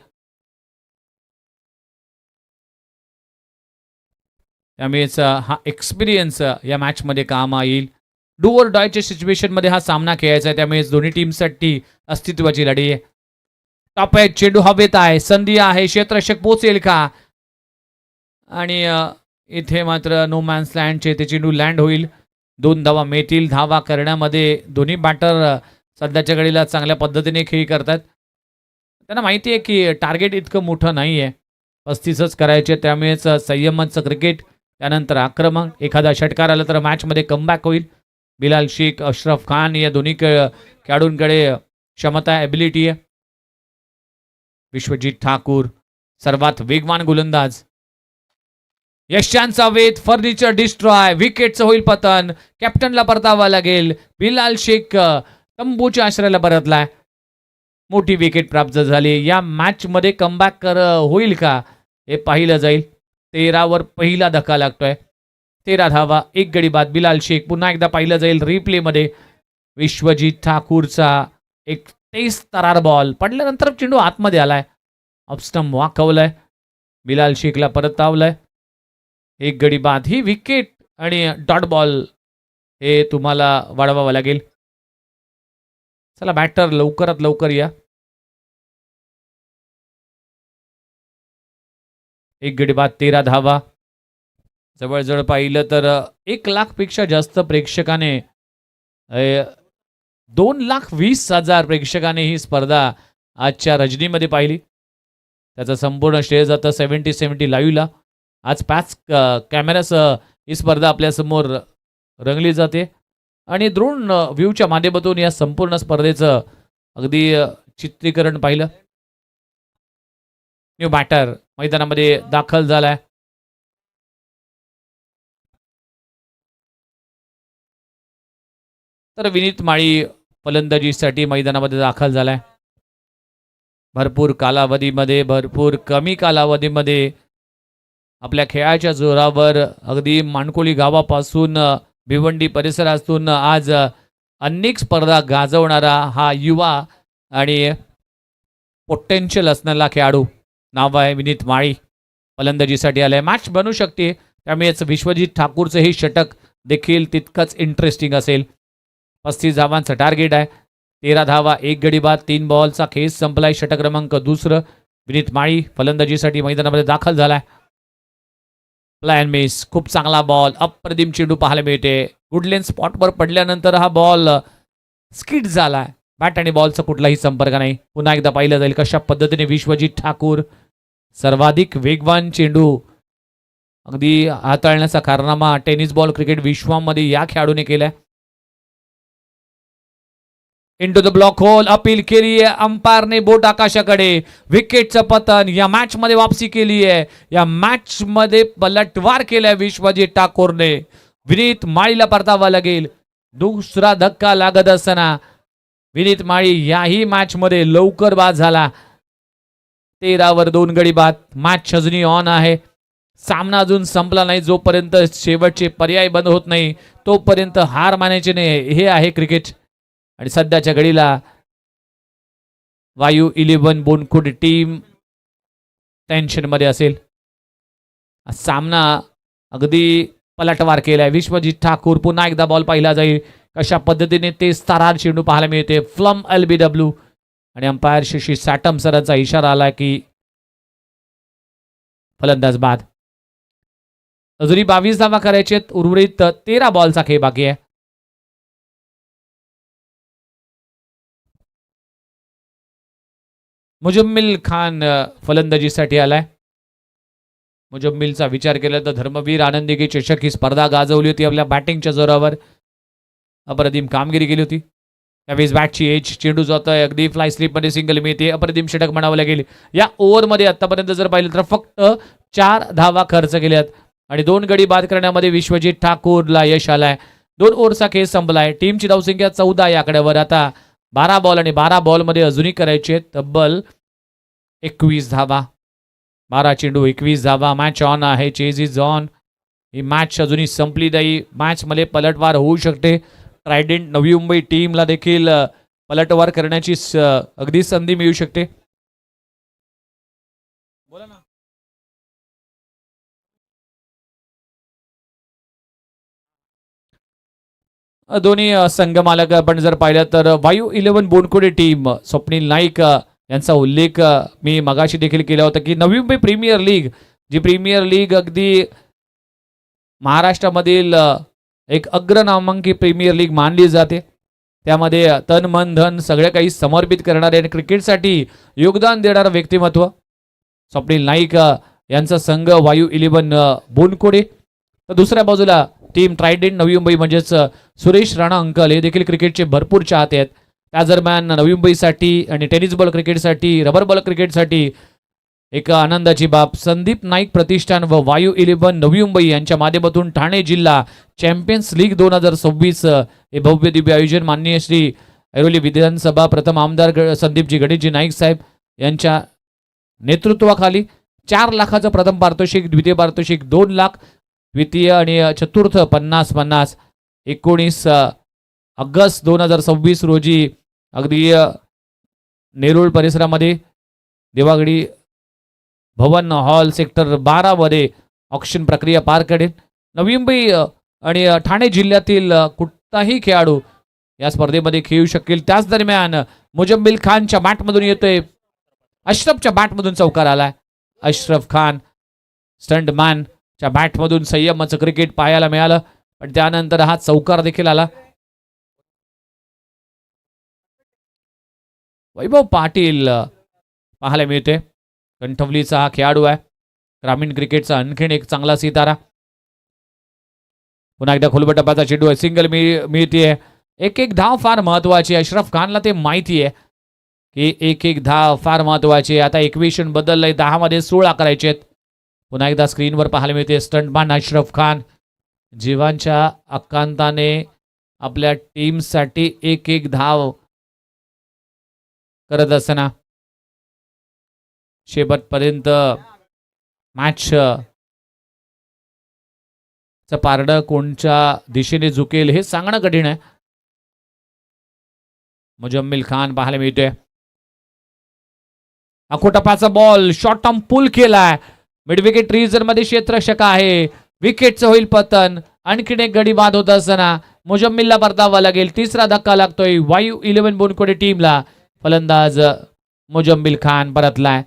त्यामुळेच हा एक्सपिरियन्स या मॅचमध्ये कामा येईल. डू ऑर डायच्या सिच्युएशनमध्ये हा सामना खेळायचा आहे, त्यामुळेच दोन्ही टीमसाठी अस्तित्वाची लढाई आहे. टॉप आहे, चेंडू हवेत आहे, संधी आहे, क्षेत्ररक्षक पोचेल का, आणि इथे मात्र नो मॅन्स लँडचे ते चेंडू लँड होईल. 2 धावा मिळतील. धावा करण्यामध्ये दोन्ही बॅटर सध्याच्या घडीला चांगल्या पद्धतीने खेळ करतात. त्यांना माहिती आहे की टार्गेट इतकं मोठं नाही आहे, 35च करायचे, त्यामुळेच संयमाचं क्रिकेट. त्यानंतर आक्रमक एखादा षटकार आला तर मॅचमध्ये कमबॅक होईल. बिलाल शेख, अशरफ खान या दोन्ही खेळाडूंकडे क्षमता आहे, ॲबिलिटी आहे. विश्वजित ठाकूर सर्वात वेगवान गोलंदाज. यशांचा वेध, फर्निचर डिस्ट्रॉय, विकेटचं होईल पतन, कॅप्टनला परतावा लागेल. बिलाल शेख तंबूच्या आश्रयाला परतलाय. मोठी विकेट प्राप्त झाली. या मॅचमध्ये कमबॅक होईल का हे पाहिलं जाईल. 13 वर पहिला धक्का लागतोय. 13 धावा, 1 गडी बाद. बिलाल शेख पुन्हा एकदा पाहिलं जाईल रिप्लेमध्ये. विश्वजित ठाकूरचा एक तेज तरार बॉल पडल्यानंतर चेंडू आतमध्ये आलाय, ऑफस्टंप वाकवलाय. बिलाल शेखला परत तावलाय. एक गडी बाद, ही विकेट आणि डॉट बॉल हे तुम्हाला वाढवावं लागेल. चला बॅटर लवकरात लवकर या. एक गडी बाद, 13 धावा. जवळजवळ पाहिलं तर 1,00,000पेक्षा जास्त प्रेक्षकाने 2,20,000 प्रेक्षकाने ही स्पर्धा आजच्या रजनीमध्ये पाहिली. त्याचं संपूर्ण श्रेय जातं 70-70 लाईव्हला. आज 5 कॅमेरासह ही स्पर्धा आपल्यासमोर रंगली जाते आणि ड्रोन व्ह्यूच्या माध्यमातून या संपूर्ण स्पर्धेचं अगदी चित्रीकरण पाहिलं. न्यू बॅटर मैदानामध्ये दाखल झालाय. तर विनीत माळी फलंदाजीसाठी मैदानामध्ये दाखल झालाय. भरपूर कालावधीमध्ये, भरपूर कमी कालावधीमध्ये आपल्या खेळाच्या जोरावर अगदी माणकोली गावापासून भिवंडी परिसरातून आज अनेक स्पर्धा गाजवणारा हा युवा आणि पोटेन्शियल असणारा खेळाडू नाव आहे विनीत माळी. फलंदाजीसाठी आलाय. मॅच बनू शकते, त्यामुळेच विश्वजित ठाकूरचं हे षटक देखील तितकंच इंटरेस्टिंग असेल. 35 धावांचं टार्गेट आहे. 13 धावा, 1 गडी बाद, 3 बॉलचा खेळ संपलाय. षटक क्रमांक 2. विनीत माळी फलंदाजीसाठी मैदानामध्ये दाखल झालाय. प्लॅन मिस, खूप चांगला बॉल, अप्रतिम चेंडू पाहायला मिळते. गुडलेन स्पॉटवर पडल्यानंतर हा बॉल स्किट झालाय. बॅट आणि बॉलचा कुठलाही संपर्क नाही. पुन्हा एकदा पाहिलं जाईल कशा पद्धतीने विश्वजित ठाकूर सर्वाधिक वेगवान चेंडू अगदी हाताळण्याचा कारनामा टेनिस बॉल क्रिकेट विश्वामध्ये या खेळाडूने केलाय. Into the block hole, appeal केली आहे अंपायरने बोट आकाशाकडे. विकेटचं पतन, या मॅच मध्ये वापसी केली आहे. या मॅच मध्ये पलटवार केलाय विश्वजित ठाकूरने. विनीत माळीला परतावा लागेल. दुसरा धक्का लागत असताना विनीत माळी याही मॅच मध्ये लवकर बाद झाला. 13वर 2 गडी बाद. मॅच अजूनही ऑन आहे. सामना अजून संपला नाही. जोपर्यंत शेवटचे पर्याय बंद होत नाही तोपर्यंत हार मानायचे नाही. हे आहे क्रिकेट. आणि सध्याच्या घडीला वायू 11 बोनकुड टीम टेन्शनमध्ये असेल. सामना अगदी पलटवार केलाय. विश्वजित ठाकूर पुन्हा एकदा बॉल पाहिला जाईल. कशा पद्धतीने ते तारार चेंडू पाहायला मिळते. फ्लम LBW आणि अंपायर शशी सॅटम सरांचा इशारा आला की फलंदाज बाद. अजूनही 22 धावा करायचे. उर्वरित 13 बॉलचा खेळ बाकी आहे. मुजम्मिल खान फलंदाजीसाठी आलाय. मुजम्मिलचा विचार केला तर धर्मवीर आनंदी चषक ही स्पर्धा गाजवली होती. आपल्या बॅटिंगच्या जोरावर अप्रतिम कामगिरी केली होती. त्यावेळेस बॅटची एज, चेंडू जातोय अगदी फ्लाय स्लिपमध्ये सिंगल मिळते. अप्रतिम षटक म्हणावं लागेल. या ओव्हरमध्ये आतापर्यंत जर पाहिलं तर फक्त 4 धावा खर्च केल्यात आणि 2 गडी बाद करण्यामध्ये विश्वजित ठाकूरला यश आलाय. 2 ओव्हरचा खेळ संपलाय. टीमची धावसंख्या 14 या आकड्यावर. आता 12 बॉल आणि 12 बॉलमध्ये अजूनही करायचे तब्बल 21 धावा. 12 चेंडू 21 धावा. मॅच ऑन आहे. Chase is on. He match अजूनही संपली नाही. मॅचमध्ये पलटवार होऊ शकते. ट्रायडेंट नवी मुंबई टीमला देखील पलटवार करण्याची अगदी संधी मिळू शकते. बोला ना. दोन्ही संघ मालक आपण जर पाहिलं तर वायू 11 बोनकुडे टीम स्वप्नील नाईक यांचा उल्लेख मी मगाशी देखील केला होता की नवी मुंबई प्रीमियर लीग, जी प्रीमियर लीग अगदी महाराष्ट्रामधील एक अग्रनामांकी प्रीमियर लीग मानली जाते. त्यामध्ये तन मन धन सगळे काही समर्पित करणारे आणि क्रिकेटसाठी योगदान देणारं व्यक्तिमत्व स्वप्नील नाईक यांचा संघ वायू 11 बोनकुडे. तर दुसऱ्या बाजूला टीम ट्रायडेंट नवी मुंबई म्हणजेच सुरेश राणा अंकल हे देखील क्रिकेटचे भरपूर चाहते आहेत. त्या दरम्यान नवी मुंबईसाठी आणि टेनिस बॉल क्रिकेटसाठी, रबर बॉल क्रिकेटसाठी एक आनंदाची बाब, संदीप नाईक प्रतिष्ठान व वायू 11 नवी मुंबई यांच्या माध्यमातून ठाणे जिल्हा चॅम्पियन्स लीग 2026 हे भव्य दिव्य आयोजन माननीय श्री ऐरोली विधानसभा प्रथम आमदार संदीपजी गणेशजी नाईक साहेब यांच्या नेतृत्वाखाली 4 लाखाचं प्रथम पारितोषिक, द्वितीय पारितोषिक 2 लाख, द्वितीय आणि चतुर्थ 50-50. 19 ऑगस्ट 2026 रोजी अगदी नेरूळ परिसरामध्ये देवागडी भवन हॉल सेक्टर 12 मध्ये ऑक्शन प्रक्रिया पार पडेल. नवी मुंबई आणि ठाणे जिल्ह्यातील कुठलाही खेळाडू या स्पर्धेमध्ये खेळू शकेल. त्याच दरम्यान मुजम्मिल खानच्या बॅटमधून येतोय, अशरफच्या बॅटमधून चौकार आलाय. अशरफ खान स्टंटमॅनच्या बॅटमधून संयमाचं क्रिकेट पाहायला मिळालं, पण त्यानंतर हा चौकार देखील आला. वैभव पाटील पाहायला मिळते, कंठवलीचा हा खेळाडू आहे. ग्रामीण क्रिकेटचा आणखीन एक चांगला सितारा. पुन्हा एकदा खोलबटप्पाचा चेंडू आहे, सिंगल मिळतीये. एक एक धाव फार महत्वाची. अशरफ खानला ते माहिती आहे की एक एक धाव फार महत्वाची. आता इक्वेशन बदललंय, 10 मध्ये 16 करायचे आहेत. पुन्हा एकदा स्क्रीनवर पाहायला मिळते स्टंटमॅन अशरफ खान जीवांच्या आकांताने आपल्या टीमसाठी एक एक धाव करत असताना शेवटपर्यंत मॅच पारडं कोणच्या दिशेने झुकेल हे सांगणं कठीण आहे. मुजम्मिल खान पाहायला मिळतोय. अकोटपाचा बॉल शॉर्ट टर्म पुल केलाय. मिड विकेट रिजन मध्ये क्षेत्ररक्षक आहे. विकेटचं होईल पतन. आणखीन एक गडी बाद होत असताना मुजम्मिलला परतावा लागेल. तिसरा धक्का लागतोय वायू 11 बोनकोडे टीमला. फलंदाज मुजम्मिल खान परतलाय.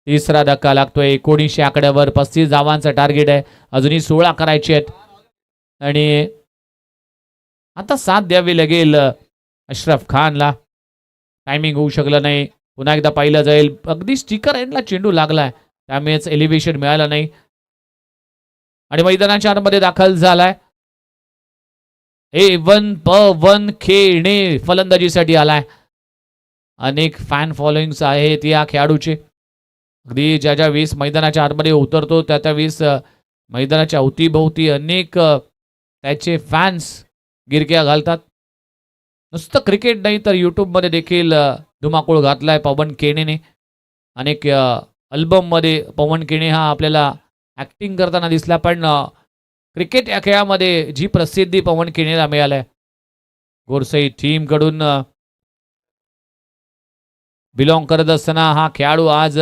तिसरा धक्का लागतोय. 1900 आकड्यावर 35 धावांचं टार्गेट आहे. अजूनही 16 करायचे आहेत आणि आता साथ द्यावी लागेल अशरफ खानला. टायमिंग होऊ शकलं नाही. पुन्हा एकदा पाहिलं जाईल. अगदी स्टिकर एंडला चेंडू लागलाय, त्यामुळेच एलिव्हेशन मिळालं नाही आणि मैदानाच्या आतमध्ये दाखल झालाय. A1 खेळणे फलंदाजीसाठी आलाय. अनेक फॅन फॉलोईंग्स आहेत या खेळाडूचे. अगदी ज्या ज्या 20 मैदानाच्या आतमध्ये उतरतो त्या त्या 20 मैदानाच्या अवतीभोवती अनेक त्याचे फॅन्स गिरक्या घालतात. नुसतं क्रिकेट नाही तर यूट्यूबमध्ये देखील धुमाकूळ घातलाय पवन केणेने. अनेक अल्बममध्ये पवन केणे हा आपल्याला ॲक्टिंग करताना दिसला, पण क्रिकेट या खेळामध्ये जी प्रसिद्धी पवन केणेला मिळालाय गोरसई टीमकडून बिलॉंग करत असताना हा खेळाडू आज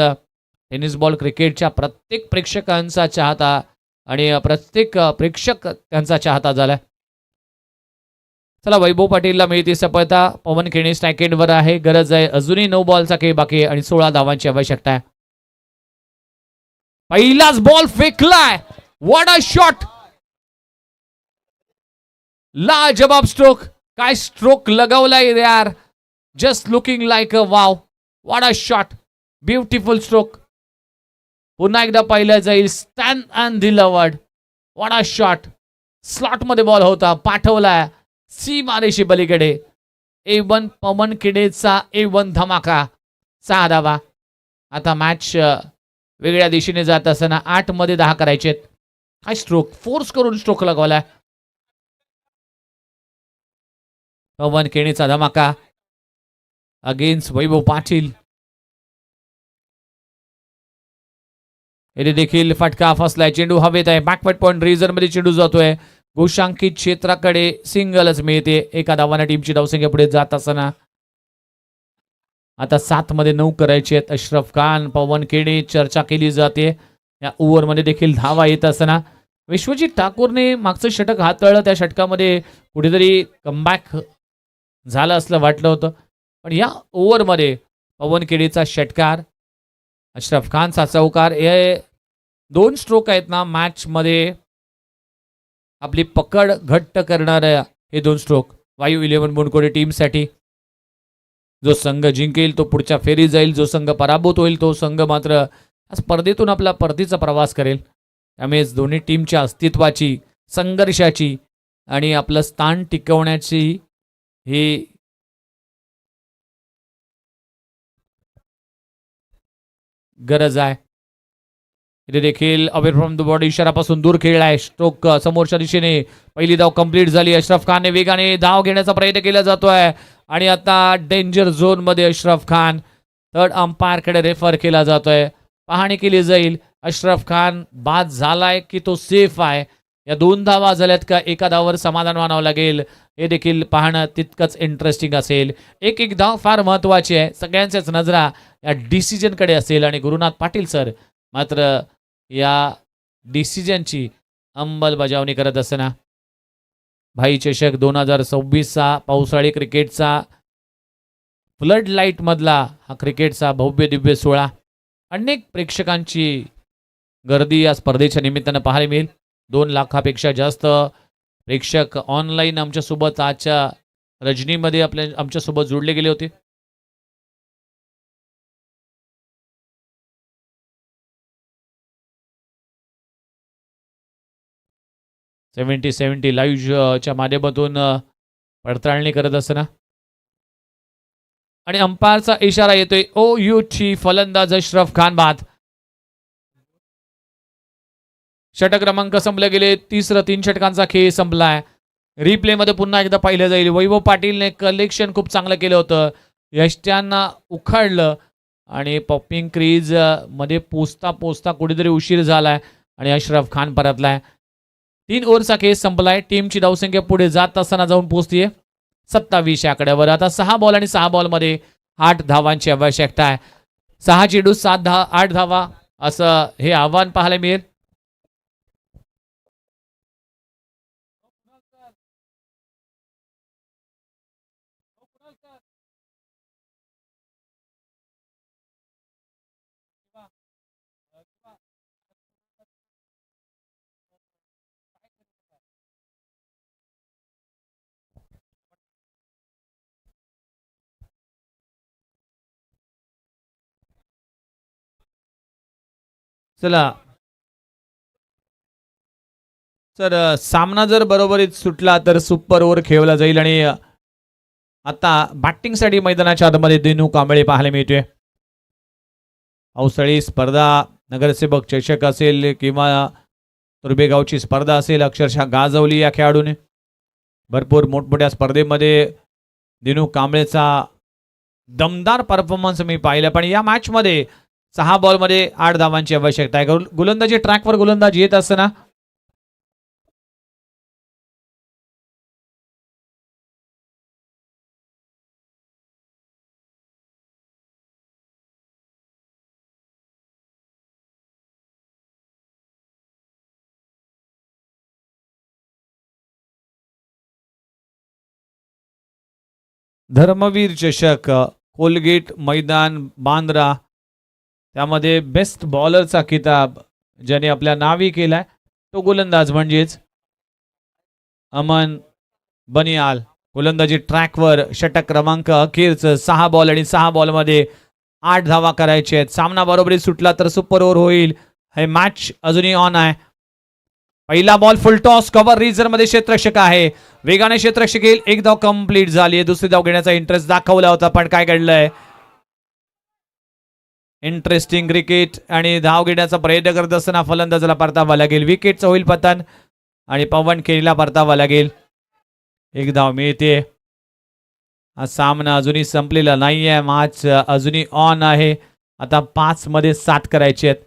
टेनिस बॉल क्रिकेटच्या प्रत्येक प्रेक्षकांचा चाहता आणि प्रत्येक प्रेक्षक त्यांचा चाहता झालाय. चला, वैभव पाटीलला मिळते सफलता. पवन केणे स्ट्राईक आहे. गरज आहे अजूनही 9 बॉलचा खेळ बाकी आहे आणि 16 धावांची आवश्यकता आहे. पहिलाच बॉल फेकलाय. What a shot. लाजवाब स्ट्रोक. काय स्ट्रोक लगावलाय यार. Just looking like a wow. What a shot. Beautiful stroke. पुन्हा एकदा पाहिलं जाईल. Stand and delivered. What a shot. Slot मध्ये बॉल होता, पाठवलाय सीमारेषे पलीकडे. A1 पवन केडेचा A1 धमाका. 6 धावा. आता मॅच वेगळ्या दिशेने जात असताना 8 मध्ये 10 करायचे. काय स्ट्रोक. फोर्स करून स्ट्रोक लगवलाय. पवन केणेचा धमाका अगेन्स्ट वैभव पाटील. येथे देखील फटका फसलाय. चेंडू हवेत आहे. बॅकवर्ड पॉइंट रिझन मध्ये चेंडू जातोय. घोषांकित क्षेत्राकडे सिंगलच मिळते. एका धावाने टीमची धावसंख्या पुढे जात असताना आता 7 मध्ये 9 करायचे आहेत. अशरफ खान, पवन केणे चर्चा केली जाते. या ओव्हरमध्ये देखील धावा येत असताना विश्वजित ठाकूरने मागचं षटक हाताळलं. त्या षटकामध्ये कुठेतरी कमबॅक झालं असलं वाटलं होतं, पण या ओव्हरमध्ये पवन केणेचा षटकार, अशरफ खानचा चौकार, हे 2 स्ट्रोक आहेत ना मॅचमध्ये आपली पकड घट्ट करणाऱ्या. हे 2 स्ट्रोक वायू 11 बोनकोडे टीमसाठी. जो संघ जिंकेल तो पुढच्या फेरीत जाईल. जो संघ पराभूत होईल तो संघ मात्र स्पर्धेतून आपला परतीचा प्रवास करेल. त्यामुळेच दोन्ही टीमच्या अस्तित्वाची, संघर्षाची आणि आपलं स्थान टिकवण्याची ही गरज आहे. इथे देखील अवे फ्रॉम द बॉडी इशारापासून दूर खेळलाय. स्ट्रोक समोरच्या दिशेने. पहिली धाव कंप्लीट झाली. अशरफ खानने वेगाने धाव घेण्याचा प्रयत्न केला जातोय आणि आता डेंजर झोन मध्ये अशरफ खान. थर्ड अंपायरकडे रेफर केला जातोय. पाहणी केली जाईल. अशरफ खान बाद झालाय की तो सेफ आहे या 2 धावा झाल्यात का एका धावावर समाधान मानावं लागेल हे देखील पाहणं तितकंच इंटरेस्टिंग असेल. एक एक धाव फार महत्त्वाची आहे. सगळ्यांच्याच नजरा या डिसिजनकडे असेल आणि गुरुनाथ पाटील सर मात्र या डिसिजनची अंमलबजावणी करत असताना भाई चषक 2026चा पावसाळी क्रिकेटचा फ्लड लाईट मधला हा क्रिकेटचा भव्य दिव्य सोहळा अनेक प्रेक्षकांची गर्दी या स्पर्धेच्या निमित्तानं पाहायला मिळेल. 2 लाखापेक्षा जास्त प्रेक्षक ऑनलाईन आमच्यासोबत आजच्या रजनीमध्ये आमच्यासोबत जोडले गेले होते. सेव्हन्टी लाईव्हच्या माध्यमातून पडताळणी करत असताना आणि अंपायरचा इशारा येतोय. OUT फलंदाज अशरफ खान बाद. षटक क्रमांक संपले गेले. 3 षटकांचा खेळ संपलाय. रिप्ले मध्ये पुन्हा एकदा पाहिलं जाईल. वैभव पाटीलने कलेक्शन खूप चांगलं केलं होतं. यष्ट्यांना उखाडलं आणि पॉपिंग क्रीज मध्ये पोचता कुठेतरी उशीर झालाय आणि अशरफ खान परतलाय. 3 ओव्हरचा खेळ संपलाय. टीमची धावसंख्या पुढे जात असताना जाऊन पोहोचतीये 27 आकड्यावर. आता 6 बॉल आणि 6 बॉलमध्ये 8 धावांची आवश्यकता आहे. 6 चेंडू 8 धावा असं हे आव्हान पाहायला मिळेल. चला सर, सामना जर बरोबरीत सुटला तर सुपर ओव्हर खेळला जाईल आणि आता बॅटिंगसाठी मैदानाच्या आतमध्ये दिनू कांबळे पाहायला मिळतोय. पावसाळी स्पर्धा नगरसेवक चषक असेल किंवा तुर्भेगावची स्पर्धा असेल अक्षरशः गाजवली या खेळाडूने. भरपूर मोठमोठ्या स्पर्धेमध्ये दिनू कांबळेचा दमदार परफॉर्मन्स मी पाहिला. पण या मॅचमध्ये 6 बॉलमध्ये 8 धावांची आवश्यकता आहे. गोलंदाजी ट्रॅकवर गोलंदाज येत असताना धर्मवीर चषक कोलगेट मैदान बांद्रा त्यामध्ये बेस्ट बॉलरचा किताब ज्याने आपल्या नावी केलाय तो गोलंदाज म्हणजेच अमन बनियाल. गोलंदाजी ट्रॅकवर. षटक क्रमांक अखेरचं 6 बॉल आणि 6 बॉलमध्ये 8 धावा करायचे आहेत. सामना बरोबरी सुटला तर सुपर ओव्हर होईल. हे मॅच अजूनही ऑन आहे. पहिला बॉल फुल टॉस कव्हर रिझर मध्ये क्षेत्ररक्षक आहे. वेगाने क्षेत्ररक्षक येईल. 1 धाव कंप्लीट झाली. दुसरी धाव घेण्याचा इंटरेस्ट दाखवला होता पण काय घडलंय. इंटरेस्टिंग क्रिकेट आणि धाव घेण्याचा प्रयत्न करत असताना फलंदाजाला परतावा लागेल. विकेटचं होईल पतन आणि पवन खेळीला परतावा लागेल. 1 धाव मिळते. हा सामना अजूनही संपलेला नाहीये. मॅच अजूनही ऑन आहे. आता 5 मध्ये 7 करायचे आहेत.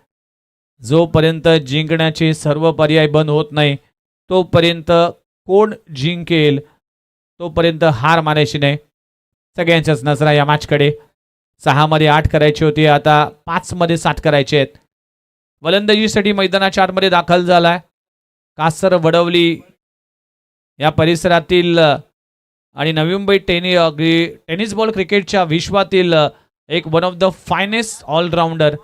जोपर्यंत जिंकण्याचे सर्व पर्याय बंद होत नाही तोपर्यंत कोण जिंकेल तोपर्यंत हार मानायची नाही. सगळ्यांच्याच नजरा या मॅचकडे. 6 मध्ये 8 करायचे होते. आता 5 मध्ये 7 करायचे आहेत. फलंदाजीसाठी मैदानाच्या आतमध्ये दाखल झालाय. कासर वडवली या परिसरातील आणि नवी मुंबई टेनिस बॉल क्रिकेटच्या विश्वातील एक one of the finest allrounder.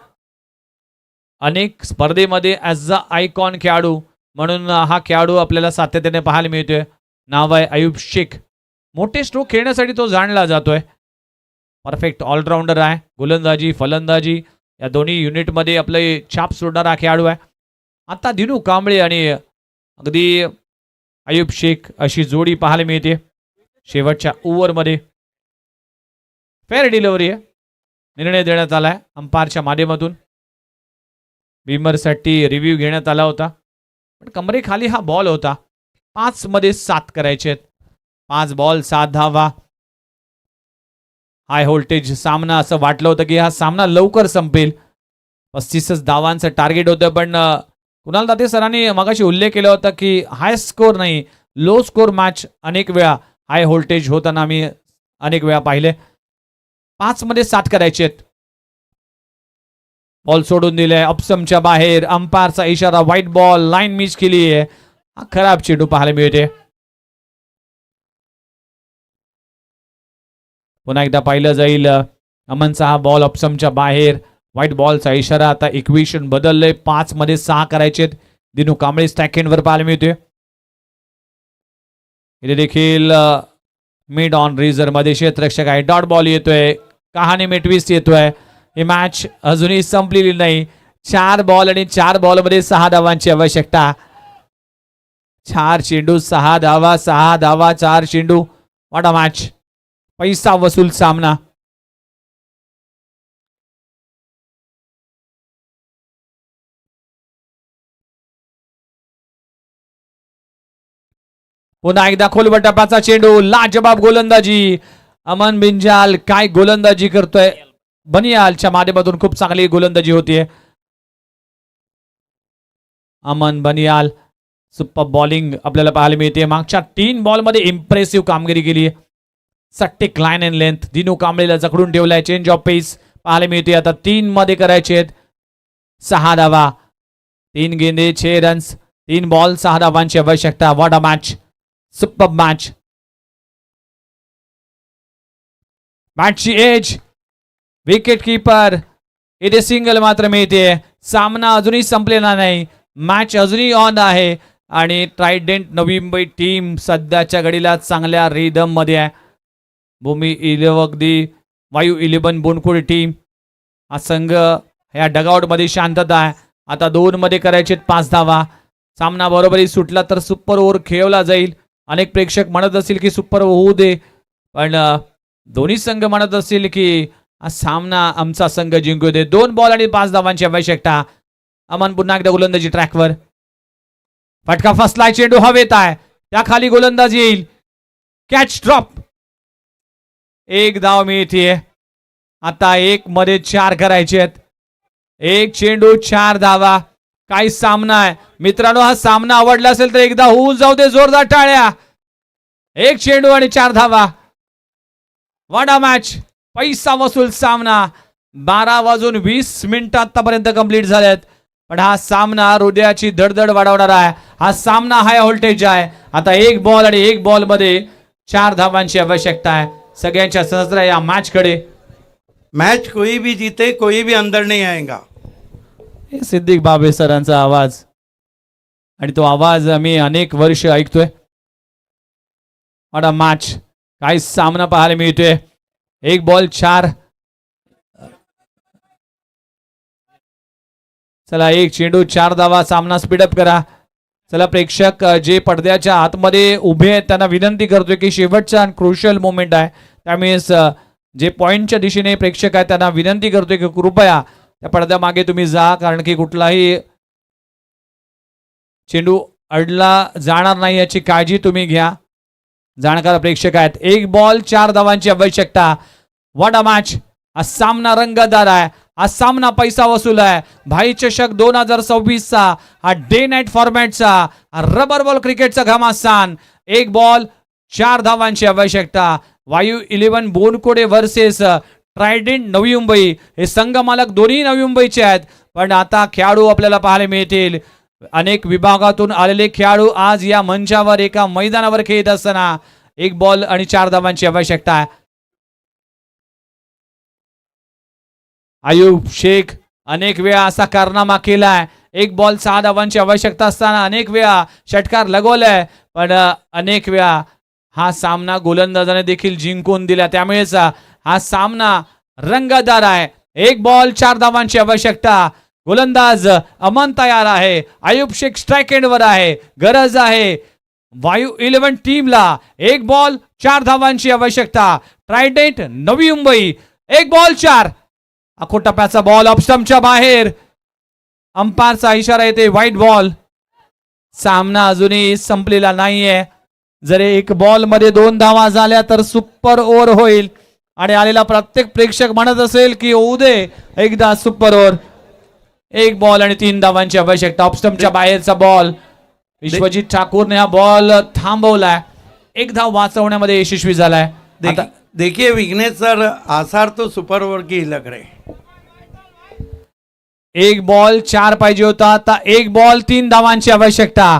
अनेक स्पर्धेमध्ये ॲज अ आयकॉन खेळाडू म्हणून हा खेळाडू आपल्याला सातत्याने पाहायला मिळतोय. नाव आहे अयूब शेख. मोठे स्ट्रोक खेळण्यासाठी तो जाणला जातोय. परफेक्ट ऑलराऊंडर आहे. गोलंदाजी फलंदाजी या दोन्ही युनिटमध्ये आपले छाप सोडणारा खेळाडू आहे. आता दिनू कांबळे आणि अगदी अयूब शेख अशी जोडी पाहायला मिळते. शेवटच्या ओव्हरमध्ये फेअर डिलिव्हरी आहे. निर्णय देण्यात आलाय अंपायरच्या माध्यमातून. बीमरसाठी रिव्ह्यू घेण्यात आला होता पण कमरेखाली हा बॉल होता. 5 मध्ये 7 करायचे आहेत. 5 बॉल 7 धावा. हाय व्होल्टेज सामना असं वाटलं होतं की हा सामना लवकर संपेल. 35 धावांचं टार्गेट होतं पण कुणाल दाते सरांनी मगाशी उल्लेख केला होता की हाय स्कोर नाही, लो स्कोर मॅच अनेक वेळा हाय व्होल्टेज होताना आम्ही अनेक वेळा पाहिले. 5 मध्ये 7 करायचे आहेत. बॉल सोडून दिले अपसमच्या बाहेर. अंपायरचा इशारा, व्हाईट बॉल, लाईन मिस केली आहे. हा खराब चेंडू पाहायला मिळते. पुन्हा एकदा पाहिलं जाईल. अमनचा हा बॉल अपसमच्या बाहेर. व्हाईट बॉलचा इशारा. आता इक्वेशन बदललंय. 5 मध्ये 6 करायचे. दिनू कांबळे स्टॅकेंडवर पाहायला मिळते. इथे देखील मिड ऑन रिझर्व मध्ये क्षेत्ररक्षक आहे. डॉट बॉल येतोय. कहाणी में ट्विस्ट येतोय. ही मॅच अजूनही संपलेली नाही. 4 बॉल आणि 4 बॉल मध्ये 6 धावांची आवश्यकता. 4 चेंडू 6 धावा, 6 धावा 4 चेंडू. What a match. पैसा वसूल सामना. पुन्हा एकदा खोलवर टप्प्याचा चेंडू. लाजबाब गोलंदाजी. अमन बिंजाल काय गोलंदाजी करतोय. बनियालच्या माध्यमातून खूप चांगली गोलंदाजी होतीये. अमन बनियाल सुपर बॉलिंग आपल्याला पाहायला मिळते. मागच्या 3 बॉलमध्ये इम्प्रेसिव्ह कामगिरी केली. सट्टिक लाईन अँड लेंथ. दिनू कांबळेला जखडून ठेवलाय. चेंज ऑफ पेस पाहायला मिळते. आता 3 मध्ये करायचे आहेत. 6 धावा. 3 गेंदे 6 रन्स. 3 बॉल 6 धावांची आवश्यकता. What a match. Super match. मॅचची एज. Wicket keeper. इथे सिंगल मात्र मिळते. सामना अजूनही संपलेला नाही. मॅच अजूनही ऑन आहे. आणि ट्रायडेंट नवी मुंबई टीम सध्याच्या घडीला चांगल्या रिदम मध्ये आहे. भूमी 11 वायू 11 बोनकुड टीम. हा संघ ह्या डगआउट मध्ये शांतता आहे. आता 2 मध्ये करायचे 5 धावा. सामना बरोबरी सुटला तर सुपर ओव्हर खेळवला जाईल. अनेक प्रेक्षक म्हणत असतील की सुपर होऊ दे, पण दोन्ही संघ म्हणत असतील की हा सामना आमचा संघ जिंकू दे. 2 बॉल आणि 5 धावांची आवश्यकता. अमन पुन्हा एकदा गोलंदाजी ट्रॅकवर. फटका फसलाय. चेंडू हवेत आहे. त्या खाली गोलंदाजी येईल. Catch drop. 1 धाव मिळतीये. आता 1 मध्ये 4 करायचे आहेत. 1 चेंडू 4 धावा. काय सामना आहे मित्रांनो. हा सामना आवडला असेल तर एकदा होऊन जाऊ दे. जोरदार टाळ्या. 1 चेंडू आणि 4 धावा. What a match. पैसा वसूल सामना. 12 वाजून 20 मिनिटं आतापर्यंत कंप्लीट झालेत. पण हा सामना हृदयाची धडधड वाढवणारा आहे. हा सामना हाय व्होल्टेज आहे. आता 1 बॉल आणि 1 बॉल मध्ये 4 धावांची आवश्यकता आहे सगळ्यांच्या सहस्र या मॅच कडे. मैच कोई भी जीते कोई भी अंदर नहीं आएगा. सिद्दीक बाबे सरांचा आवाज. आणि तो आवाज आम्ही अनेक वर्ष ऐकतोय. What a match. काय सामना पाहायला मिळतोय. 1 बॉल 4. चला 1 चेंडू 4 धावा. सामना स्पीडअप करा. चला प्रेक्षक जे पडद्याच्या आतमध्ये उभे आहेत त्यांना विनंती करतोय की शेवटचा क्रुशियल मोमेंट आहे. त्यामुळे जे पॉइंटच्या दिशेने प्रेक्षक आहेत त्यांना विनंती करतोय की कृपया त्या पडद्यामागे तुम्ही जा, कारण की कुठलाही चेंडू अडला जाणार नाही याची काळजी तुम्ही घ्या. जाणकार प्रेक्षक आहेत. 1 बॉल 4 धावांची आवश्यकता. What a match. हा सामना रंगतदार आहे. हा सामना पैसा वसूल आहे. भाई चषक 2026 चा हा डे नाईट फॉर्मॅटचा रबर बॉल क्रिकेटचा घमासान. 1 बॉल 4 धावांची आवश्यकता. वायू 11 बोनकोडे वर्सेस ट्रायडेंट नवी मुंबई. हे संघ मालक दोन्ही नवी मुंबईचे आहेत. पण आता खेळाडू आपल्याला पाहायला मिळतील. अनेक विभागातून आलेले खेळाडू आज या मंचावर एका मैदानावर खेळत असताना 1 बॉल आणि 4 धावांची आवश्यकता आहे. आयुब शेख अनेक वेळा असा कारनामा केलाय. 1 बॉल 6 धावांची आवश्यकता असताना अनेक वेळा षटकार लगवलाय. पण अनेक वेळा हा सामना गोलंदाजाने देखील जिंकून दिला. त्यामुळेच हा सामना रंगतदार आहे. 1 बॉल 4 धावांची आवश्यकता. गोलंदाज अमन तयार आहे. आयुब शेख स्ट्राइक एंडवर आहे. गरज आहे वायू 11 टीमला. 1 बॉल 4 धावांची आवश्यकता. Trident Navi Mumbai 1 ball 4. आखो टप्प्याचा बॉल ऑफस्टंपच्या बाहेर. अंपायरचा इशारा येते व्हाईट बॉल. सामना अजूनही संपलेला नाहीये. जर 1 बॉल मध्ये 2 धावा झाल्या तर सुपर ओव्हर होईल. आणि आलेला प्रत्येक प्रेक्षक म्हणत असेल की होऊ दे एकदा सुपर ओव्हर. एक बॉल आणि 3 धावांची आवश्यकता. ऑफस्टंपच्या बाहेरचा बॉल. विश्वजित ठाकूरने हा बॉल थांबवलाय. एक धाव वाचवण्यामध्ये यशस्वी झालाय. आता देखिए विघ्नेश सर, आसार तो सुपर ओवर की ही लग रहे. एक बॉल 4 पाहिजे होता. आता एक बॉल 3 धावांची आवश्यकता.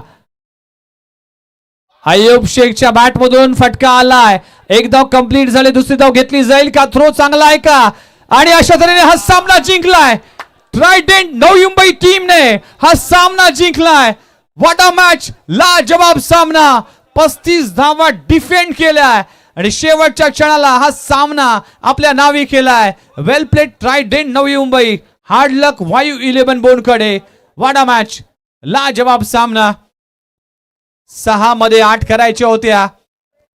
अय्यूब शेखच्या बॅट मधून फटका आलाय. एक धाव कंप्लीट झाले. दुसरी धाव घेतली जाईल का? थ्रो चांगला आहे का? आणि अशा तऱ्हेने हा सामना जिंकलाय. ट्रायडेंट नवी मुंबई टीमने हा सामना जिंकलाय. What a match. लाजवाब सामना. 35 धावा डिफेंड केल्याय आणि शेवटच्या क्षणाला हा सामना आपल्या नावी केलाय. वेल played Trident Navi Mumbai. Hard लक वायू 11 बोनकडे. What a match. लाजवाब सामना. 6 मध्ये 8 करायच्या होत्या.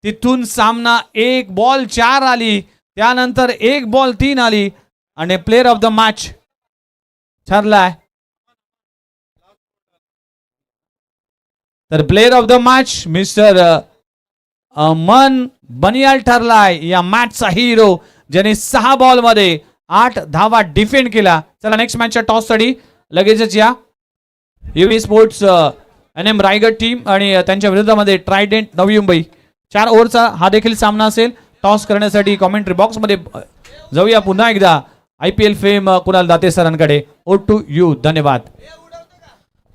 तिथून सामना 1 बॉल 4 आली. त्यानंतर 1 बॉल 3 आली आणि प्लेयर ऑफ द मॅच ठरलाय. तर player of the match mister Aman Baniyal ठरलाय या मॅचचा हिरो, ज्याने 6 बॉल मध्ये 8 धावा डिफेंड केला. चला नेक्स्ट मॅचच्या टॉस साठी लगेचच या. युवी स्पोर्ट्स NM रायगड टीम आणि त्यांच्या विरोधामध्ये ट्रायडेंट नवी मुंबई. 4 ओव्हरचा हा देखील सामना असेल. टॉस करण्यासाठी कॉमेंट्री बॉक्स मध्ये जाऊया पुन्हा एकदा. IPL फेम कुणाल दाते सरांकडे. Over to you. धन्यवाद.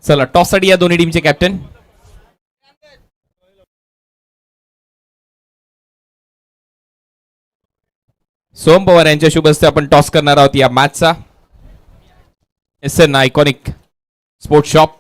चला टॉस साठी या दोन्ही टीमचे कॅप्टन. सोम पवार यांच्या शुभ हस्ते आपण टॉस करणार आहोत या मॅचचा. SN iconic sports shop